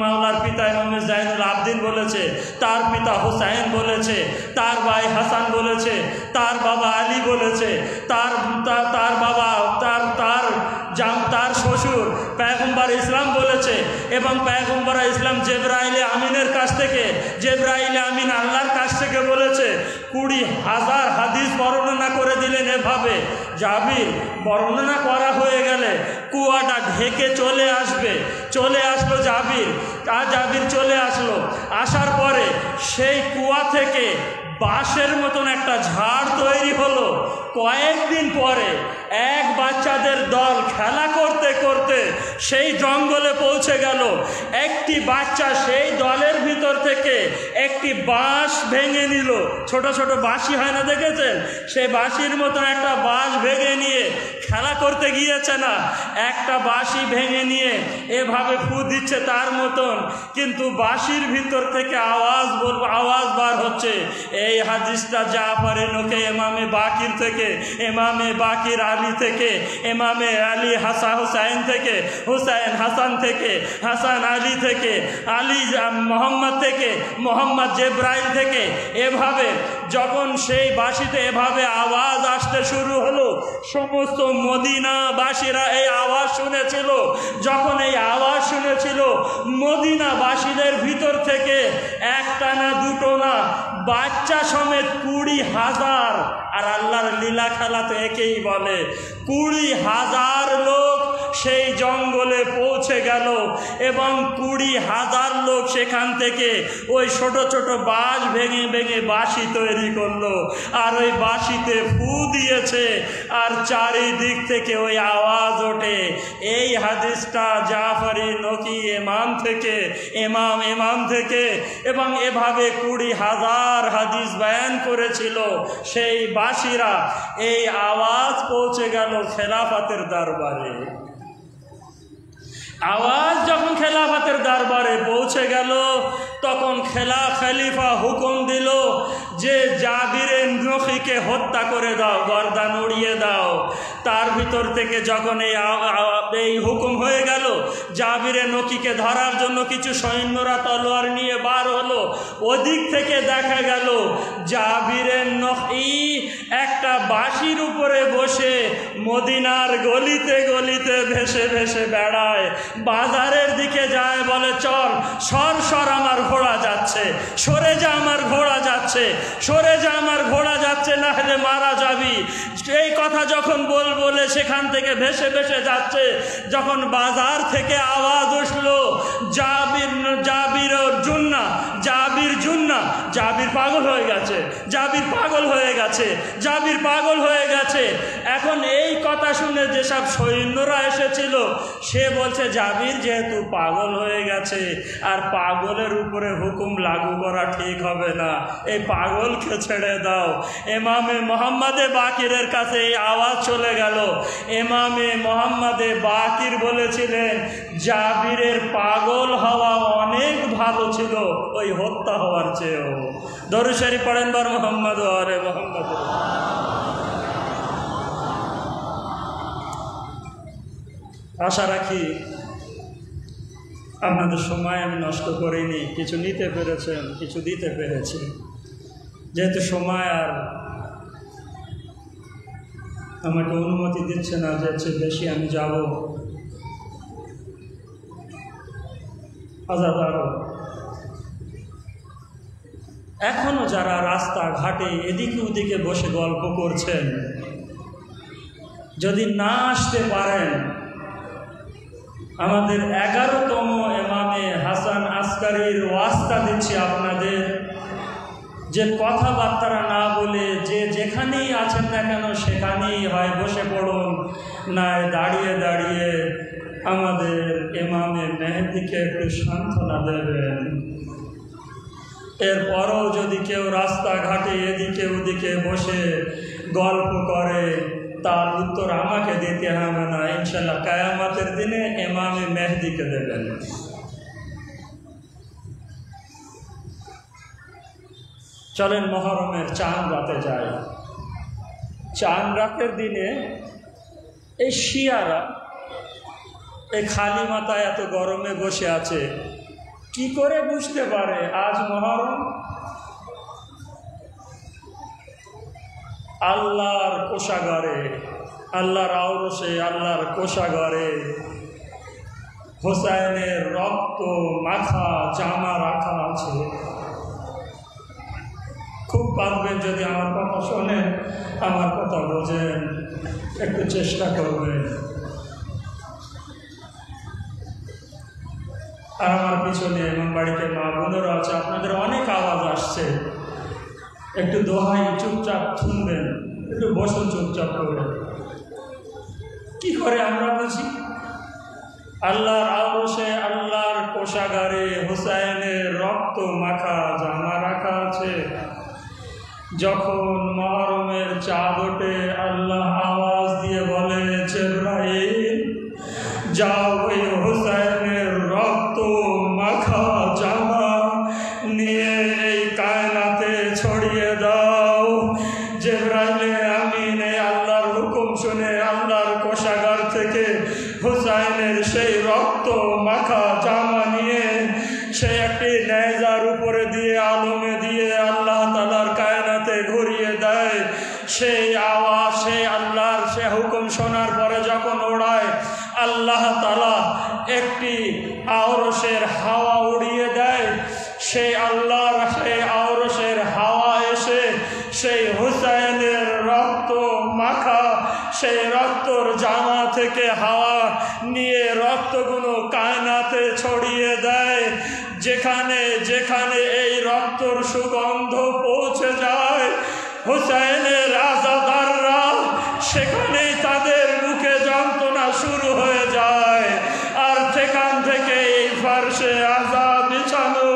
মাওলার পিতা ইমাম জাইনুল আবদিন বলেছে, তার পিতা হুসাইন বলেছে, তার ভাই হাসান বলেছে, তার বাবা আলী বলেছে, তার বাবা তার শ্বশুর পয়গম্বর ইসলাম বলেছে, এবং পয়গম্বর ইসলাম জিবরাইল আমিনের কাছ থেকে, জিবরাইল আমিন আল্লাহর কাছ থেকে বলেছে। 20,000 হাদিস বর্ণনা করে দিলেন এভাবে। জাবির বর্ণনা করা হয়ে গেলে কুয়াটা ঢেকে চলে আসবে, চলে আসলো জাবির, আর জাবির চলে আসলো, আসার পরে সেই কুয়া থেকে বাঁশের মতন একটা ঝাড় তৈরি হলো। কয়েকদিন পরে এক বাচ্চাদের দল খেলা করতে করতে সেই জঙ্গলে পৌঁছে গেল। একটি বাচ্চা সেই দলের ভিতর থেকে একটি বাঁশ ভেঙে নিল, ছোট ছোট বাঁশি হয় না দেখেছেন, সেই বাঁশির মতন একটা বাঁশ ভেঙে নিয়ে খেলা করতে গিয়েছে না, একটা বাঁশি ভেঙে নিয়ে এভাবে ফু দিচ্ছে তার মতন, কিন্তু বাঁশির ভিতর থেকে আওয়াজ বার হচ্ছে। এই হাদিসটা জাফরে নকে ইমামে বাকির থেকে, ইমামে বাকির আলী থেকে, ইমামে আলী হুসাইন থেকে, হুসাইন হাসান থেকে, হাসান আলী থেকে, আলী মোহাম্মদ থেকে, মোহাম্মদ জিবরাইল থেকে, এভাবে যখন সেই বাঁশিতে এভাবে আওয়াজ আসতে শুরু হলো, সমস্ত মদিনাবাসীরা এই আওয়াজ শুনেছিল। যখন এই আওয়াজ শুনেছিল, মদিনাবাসীদের ভিতর থেকে একটা না দুটো না, বাচ্চা সমেত 20,000, আর আল্লাহর লীলা খেলা তো একেই বলে, 20,000 লোক সেই জঙ্গলে পৌঁছে গেল, এবং 20,000 লোক সেখান থেকে ওই ছোট ছোট বাঁশ ভেঙে ভেঙে বাঁশি তৈরি করলো, আর ওই বাঁশিতে ফু দিয়েছে, আর চারিদিক থেকে ওই আওয়াজ ওঠে। এই হাদিসটা জাফরি নকি ইমাম থেকে, ইমাম থেকে, এবং এভাবে 20,000 হাদিস বয়ান করেছিল সেই বাঁশিরা। এই আওয়াজ পৌঁছে গেল খেলাফতের দরবারে। আওয়াজ যখন খেলাফতের দরবারে পৌঁছে গেল, তখন খলিফা হুকুম দিল যে জাবিরের নখীকে হত্যা করে দাও, গর্দান উড়িয়ে দাও। তার ভিতর থেকে যখন এই হুকুম হয়ে গেল, জাবিরের নখীকে ধরার জন্য কিছু সৈন্যরা তলোয়ার নিয়ে বার হলো। ওদিক থেকে দেখা গেল জাবিরের নখী একটা বাঁশির উপরে বসে মদিনার গলিতে গলিতে ভেসে ভেসে বেড়ায়, বাজারের দিকে যায়, বলে চল সর আমার ঘোড়া যাচ্ছে, সরে যা আমার ঘোড়া যাচ্ছে, সরে যা আমার ঘোড়া যাচ্ছে, না হলে মারা যাবি। এই কথা যখন বলে সেখান থেকে ভেসে ভেসে যাচ্ছে, যখন বাজার থেকে আওয়াজ উঠলো জাবির জুন্না, জাবির পাগল হয়ে গেছে, জাবির পাগল হয়ে গেছে, জাবির পাগল হয়ে গেছে। এখন এই কথা শুনে যেসব সৈন্যরা এসেছিল, সে বলছে জাবির যেহেতু পাগল হয়ে গেছে, আর পাগলের উপরে হুকুম লাগু করা ঠিক হবে না, এই পাগলকে ছেড়ে দাও। ইমামে মোহাম্মদে বাকিরের কাছে এই আওয়াজ চলে গেল। ইমামে মোহাম্মদে বাকির বলেছিলেন জাবিরের পাগল হওয়া অনেক ভালো ছিল ওই হত্যা হওয়ার চেয়েও। দরুদ শরীফ পড়েন বার মোহাম্মদ আরে মোহাম্মদ। আশা রাখি আপনাদের সময় আমি নষ্ট করিনি, কিছু নিতে পেরেছেন, কিছু দিতে পেরেছি। যেহেতু সময় আর আমাকে অনুমতি দিচ্ছে না যে বেশি আমি যাব, এখনো যারা রাস্তাঘাটে এদিকে ওদিকে বসে গল্প করছেন, যদি না আসতে পারেন, আমাদের 11তম ইমামে হাসান আসকারীর ওয়াস্তা দিচ্ছি আপনাদের, যে কথাবার্তা না বলে যে যেখানেই আছেন না কেন সেখানেই হয় বসে পড়ুন, নয় দাঁড়িয়ে দাঁড়িয়ে আমাদের ইমামে মেহেদীকে একটু সান্ত্বনা দেবেন। এরপরও যদি কেউ রাস্তাঘাটে এদিকে ওদিকে বসে গল্প করে তার উত্তর আমাকে দিতে হবে না, ইনশাল্লাহ কিয়ামতের দিনে ইমামে মেহেদীকে দেবেন। চলেন মুহররমের চাঁদ রাতে যাই। চাঁদ রাতের দিনে এই শিয়ারা এই খালি মাথায় এত গরমে বসে আছে, কি করে বুঝতে পারে আজ মুহররম? আল্লাহর কোষাগারে, আল্লাহর আওরসে, আল্লাহর কোষাগারে হোসাইনের রক্ত মাখা জামা রাখা আছে। খুব পারবেন যদি আমার কথা শোনেন, আমার কথা বোঝেন, একটু চেষ্টা করবেন। আর আমার পিছনে এবং বাড়িতে মা বোনেরও আছে, আপনাদের অনেক আওয়াজ আসছে, একটু দোহাই চুপচাপ শুনবেন, একটু বসুন চুপচাপ করে। কি করে আমরা বুঝি? আল্লাহর আওরসে, আল্লাহর কোষাগারে হোসাইনের রক্ত মাখা জামা রাখা আছে। যখন মুহররমের চাঁদ ওঠে, আল্লাহ আওয়াজ দিয়ে বলে, জিবরাইল যাও ওই হোসাইনের রক্ত মাখা জামা নিয়ে এই কায়নাতে ছড়িয়ে দাও। জিবরাইলে আমিন এই আল্লাহর হুকুম শুনে আল্লাহর কোষাগার থেকে হোসাইনের সেই রক্ত মাখা জামা নিয়ে সে একটি নেজার উপরে দিয়ে আলমে দিয়ে আল্লাহ তাআলার কায়নাতে ঘুরিয়ে দেয়। সেই আওয়াজ, সেই আল্লাহর সে হুকুম শোনার পরে যখন ওড়ায়, আল্লাহ তাআলা একটি আওরসের হাওয়া উড়িয়ে দেয়। সেই আল্লাহর সেই আওরসের হাওয়া এসে সেই হুসাইনের রক্ত মাখা সেই রক্তর জামা থেকে হাওয়া নিয়ে রক্তগুলো কায়নাতে ছড়িয়ে দেয়। যেখানে যেখানে এই রক্তর সুগন্ধ পৌঁছে যায় হুসাইনের আজাদাররা, সেখানেই তাদের বুকে যন্ত্রণা শুরু হয়ে যায়। আর সেখান থেকে এই ফারসে আযাব বিছানো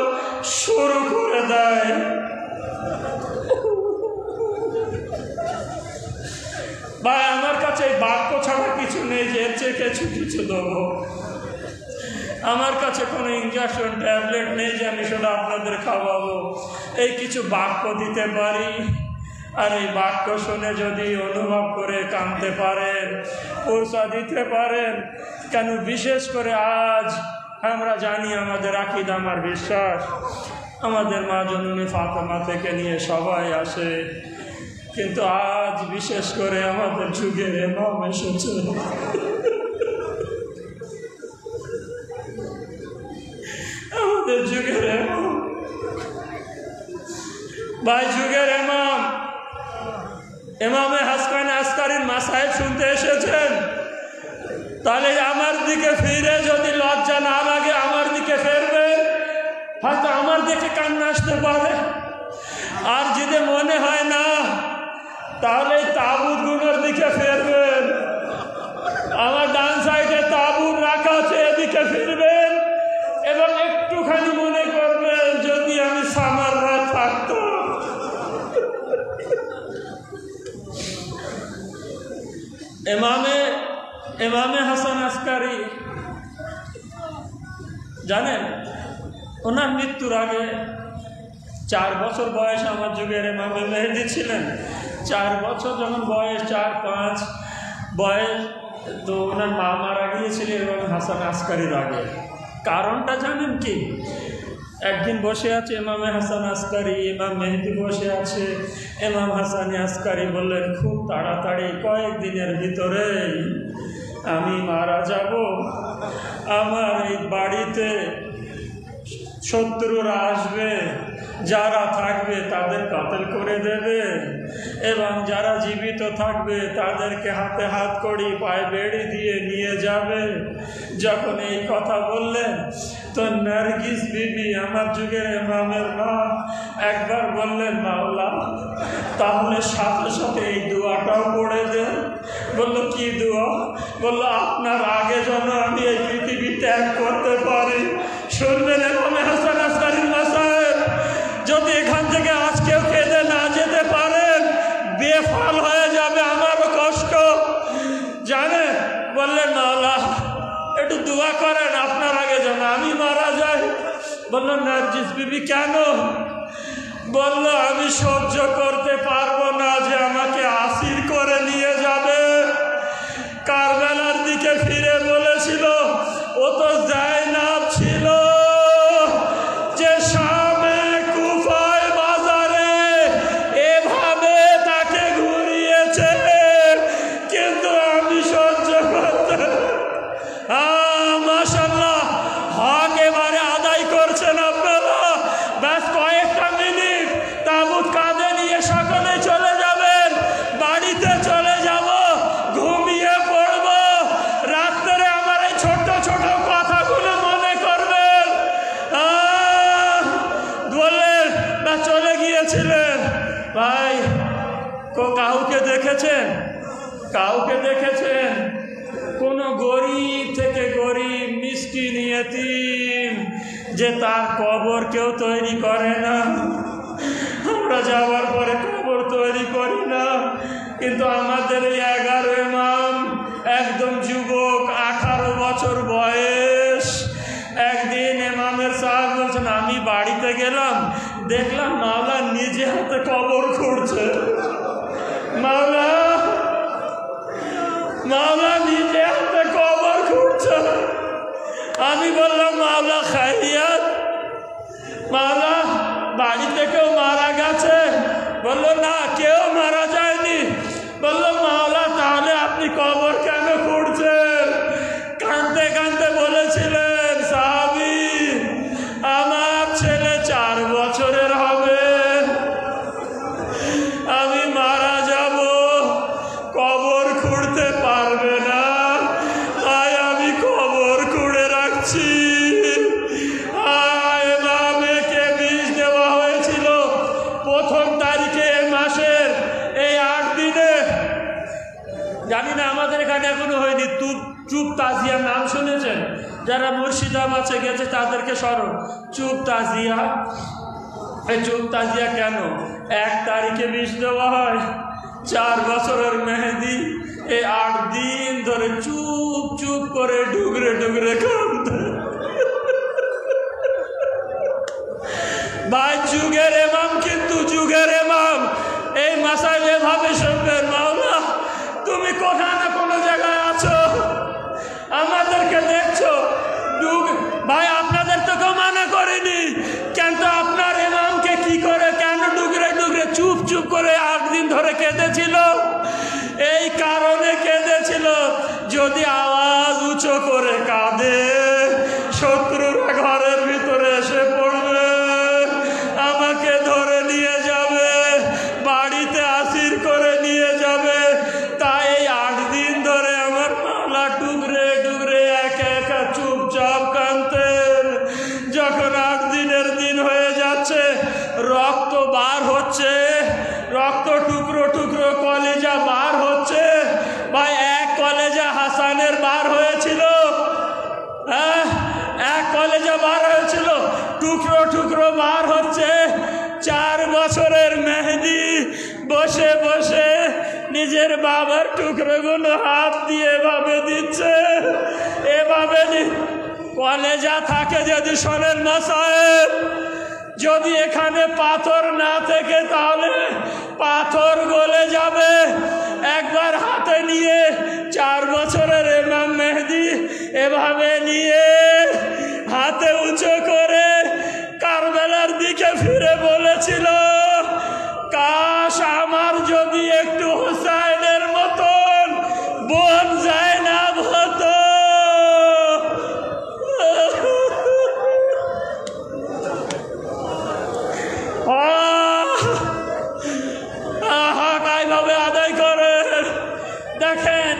শুরু করে দেয়। ভাই, আমার কাছে বাক্য ছাড়া কিছু নেই যে এর চেয়ে কিছু দেবো। আমার কাছে কোনো ইনজেকশন ট্যাবলেট নেই যে আমি সেটা আপনাদের খাওয়াবো। এই কিছু বাক্য দিতে পারি, আর এই বাক্য শুনে যদি অনুভব করে কাঁদতে পারেন, পৌঁছা দিতে পারেন। কেন বিশেষ করে আজ আমরা জানি আমাদের আকীদা, আমার বিশ্বাস, আমাদের মা জননী ফাতেমা থেকে নিয়ে সবাই আসে, কিন্তু আজ বিশেষ করে আমাদের যুগের ইমাম এসেছে। আমাদের যুগের ইমাম, ভাই যুগের ইমাম, ইমামে হাসান আসকারীর মাসাইল শুনতে এসেছেন। তাহলে আমার দিকে ফিরে যদি লজ্জা না লাগে আমার দিকে ফিরবেন, হয়তো আমার দিকে কান্না আসতে পারে। আর যদি মনে হয় না, তাহলে তাবুতগুলোর দিকে ফিরবেন। আমার ডান সাইডে তাবুত রাখা আছে, এদিকে ফিরবেন এবং একটুখানি মনে করবেন যদি আমি সামাররা থাকতাম। ইমামে হাসান আসকারী জানেন, ওনার মৃত্যুর আগে 4 বছর বয়স আমার যুগের ইমামে মেহেদী ছিলেন। 4 বছর যখন বয়স, 4-5 বয়স, তো ওনার মা মারা গিয়েছিলেন এবং হাসান আসকারীর আগে। কারণটা জানেন কি? একদিন বসে আছে ইমামে হাসান আসকারী, ইমাম মেহেদী বসে আছে। ইমাম হাসান আসকারী বললেন, খুব তাড়াতাড়ি কয়েকদিনের ভিতরেই আমি মারা যাব। আমার এই বাড়িতে শত্রুরা আসবে, যারা থাকবে তাদের কাতল করে দেবে এবং যারা জীবিত থাকবে তাদেরকে হাতে হাত কড়ি পায়ে বেড়ি দিয়ে নিয়ে যাবে। যখন এই কথা বললেন তো নার্গিস বিবি, আমার যুগের ইমামের মা, একবার বললেন, মাওলা তাহলে সাথে সাথে এই দোয়াটাও পড়ে দেন। বললো, কি দোয়া? বললো, আপনার আগে যেন আমি এই পৃথিবী ত্যাগ করতে পারি। শুনবেন ইমামে হাসান আসকারীর মাসায়েব, যদি এখান থেকে আজকেও কেঁদে না যেতে পারেন, বেফাল হয়ে যাবে আমারও কষ্ট, জানে। বললেন, মাওলা একটু দোয়া করেন আপনার আগে যেন আমি মারা যাই। বললো, নার্জিস বিবি, কেন? বললো, আমি সহ্য করতে পারবো না যে আমাকে আসির করে নিয়ে যাবে। কারবালার দিকে ফিরে বলেছিল, ও তো জায়নাব ছিল যে শামে কুফায় বাজারে এভাবে তাকে ঘুরিয়েছে, কিন্তু আমি সহ্য করতে। মাশাআল্লাহ, হক এবারে আদায় করছেন আপনারা। ব্যাস কয়েকটা মিনিট তাবুত কাঁধে নিয়ে সকলে চলে যাবেন, বাড়িতে চলে যাব, ঘুমিয়ে পড়ব। রাত্রে আমার এই ছোট ছোট কথাগুলো মনে করবেন। বললেন, বা চলে গিয়েছিলেন। ভাই, কাউকে দেখেছেন? কাউকে দেখেছেন? কোন গরিব থেকে গরিব মিসকিন ইয়েতিম যে তার কবর কেউ তৈরি করে না? আমরা যাওয়ার পরে কবর তৈরি করি না, কিন্তু আমাদের এই 11 ইমাম একদম যুবক, 18 বছর বয়স। একদিন ইমামের সাহেব বলছেন, আমি বাড়িতে গেলাম, দেখলাম মাওলা নিজে হাতে কবর খুঁড়ছে। মাওলা নিজে হাতে কবর খুঁড়ছে। আমি বললাম, মাওলা খাইরিয়াত, মাওলা বাড়িতে কেউ মারা গেছে? বললো, না, কেউ মারা যায়নি। বললো, মাওলা তাহলে আপনি কবর কেন খুঁড়ছেন? কাঁদতে কাঁদতে বলেছিলেন, সাহাবী, আমার ছেলে 4 বছরের হবে, আমি মারা যাব, কবর খুঁড়তে পারবে না, তাই আমি কবর খুঁড়ে রাখছি। ইমামকে বিষ দেওয়া হয়েছিল 1ম তারিখে মাসের এই 8 দিনে। জানি না আমাদের এখানে এখনো হয়নি। চুপ তাজিয়া নাম শুনেছেন? যারা মুর্শিদাবাদে গেছে তাদেরকে স্মরণ, চুপ তাজিয়া। এই চুপ তাজিয়া কেন? 1 তারিখে বিষ দেওয়া হয়, 4 বছরের মেহেদি এই 8 দিন ধরে চুপ চুপ করে ডুগরে ডুগরে কাঁদতে। ভাই, যুগের ইমাম, কিন্তু যুগের ইমাম। এই মাসাইল এভাবে শুনবেন। মাওলা তুমি কোথাও না কোনো জায়গায় আছো, আমাদেরকে দেখছো। ভাই, আপনাদের তো কেউ মানা করেনি, কিন্তু আপনার ইমামকে কি করে কেন ডুগরে ডুগরে চুপ চুপ করে 8 দিন ধরে কেঁদেছিল? এই কারণে কেঁদেছিল, যদি আওয়াজ উঁচু করে কাঁদে শত্রুরা ঘরের ভিতরে এসে পড়বে, আমাকে ধরে নিয়ে যাবে, বাড়িতে আসির করে নিয়ে যাবে। তাই এই 8 দিন ধরে আমার মাওলা ডুগরে ডুগরে একা একা চুপচাপ কাঁদতেন। যখন 8 দিনের দিন হয়ে যাচ্ছে, রক্ত বার হচ্ছে, রক্ত টুকরো টুকরো কলেজা বার হচ্ছে। ভাই, 1 কলেজা হাসানের বার হয়েছিল, এক কলেজা বার হয়েছিল, টুকরো টুকরো বার হচ্ছে। 4 বছরের মেহেদি বসে বসে নিজের বাবার টুকরোগুলো হাত দিয়ে এভাবে দিচ্ছে, এভাবে। কলেজা থাকে যদি শোনেন মাসায়েব, যদি এখানে পাথর না থেকে তাহলে পাথর গলে যাবে। একবার হাতে নিয়ে 4 বছরের ইমাম মেহেদি এভাবে নিয়ে হাতে উঁচু করে কারবালার দিকে ফিরে বলেছিল, কাশ আমার যদি একটু হুসাইনের মতন বোন জায়নাব হতো।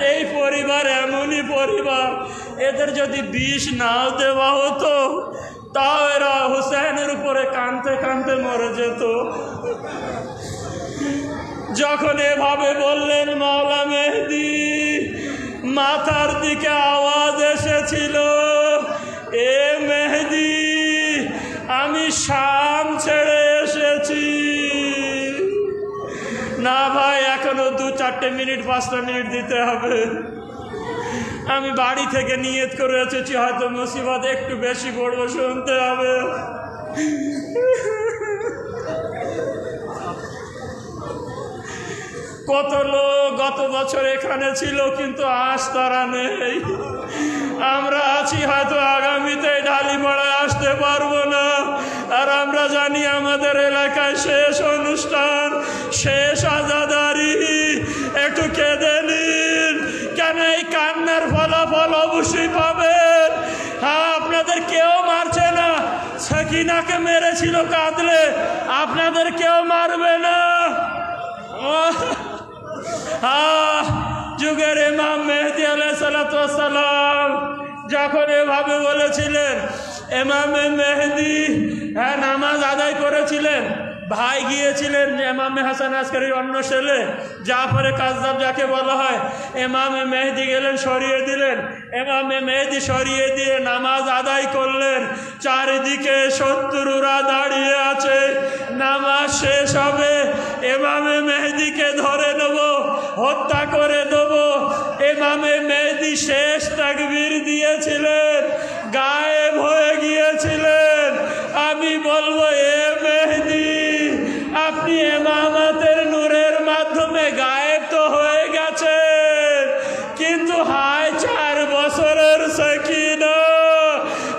এই পরিবার এমনই পরিবার, এদের যদি বিষ নাও দেওয়া হতো তাও এরা হুসেনের উপরে কাঁদতে কাঁদতে মরে যেত। যখন এভাবে বললেন মাওলা মেহেদী, মাথার দিকে আওয়াজ এসেছিল, এ মেহেদী আমি শাম ছেড়ে এসেছি। না ভাই, এখনো 2-4 মিনিট 5টা মিনিট দিতে হবে। আমি বাড়ি থেকে নিয়ত করে এসেছি, হয়তো মুসিবত একটু বেশি পড়বো, শুনতে হবে। কত লোক গত বছর এখানে ছিল কিন্তু আজ তারা নেই। আমরা আছি, হয়তো আগামীতে ঢালিপাড়ায় আসতে পারবো না। আর আমরা জানি আমাদের এলাকায় শেষ অনুষ্ঠান, শেষ আজাদারি। একটু কেঁদে নিন, কেন এই কান্নার ফলাফল অবশ্যই পাবেন। হ্যাঁ, আপনাদের কেউ মারছে না, সাকিনাকে মেরেছিল কাঁদলে, আপনাদের কেউ মারবে না। যুগের ইমাম মেহেদী আলাইহিস সালাম যখন এভাবে বলেছিলেন, ইমামে মেহেদী নামাজ আদায় করেছিলেন, ভাই গিয়েছিলেন ইমামে হাসান আসকারীর অন্য ছেলে জাফরে কাযযাব যাকে বলা হয়, ইমামে মেহেদী গেলেন, সরিয়ে দিলেন। ইমামে মেহেদী সরিয়ে দিয়ে নামাজ আদায় করলেন। চারিদিকে শত্রুরা দাঁড়িয়ে আছে, নামাজ শেষ হবে, ইমামে মেহেদীকে ধরে নেব, হত্যা করে দেব। ইমামে মেহেদী শেষ তাকবীর দিয়েছিলেন, গায়েব হয়ে গিয়েছিলেন। আমি বলবো, এ মেহেদী আপনি ইমামাতের নূরের মাধ্যমে গায়েব তো হয়ে গেছেন, কিন্তু হায় 4 বছরের সাকিনা,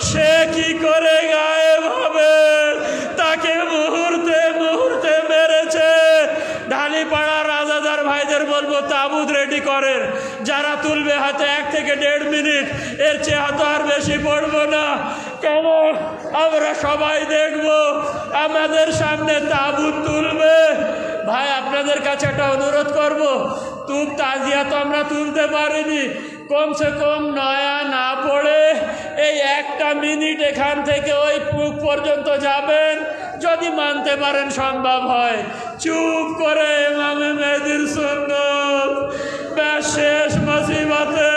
সে কি করে গায়েব হবে? তাকে মুহূর্তে মুহূর্তে মেরেছে। ঢালিপাড়ার রাজাদার ভাইদের বলবো, তাবুত রেডি করেন, যারা তুলবে হাতে 1 থেকে 1.5 মিনিট, এর চেয়ে হাতে আর বেশি পড়বো না। কেন আমরা সবাই দেখব আমাদের সামনে তাবুত তুলবে। ভাই, আপনাদের কাছে একটা অনুরোধ করব, তাজিয়া তো আমরা তুলতে পারিনি, কমসে কম নয়া না পড়ে এই 1টা মিনিট এখান থেকে ওই পুক পর্যন্ত যাবেন, যদি মানতে পারেন সম্ভব হয়। চুপ করে ইমামে মেহেদীর সুন্নত শেষ মুসিবতে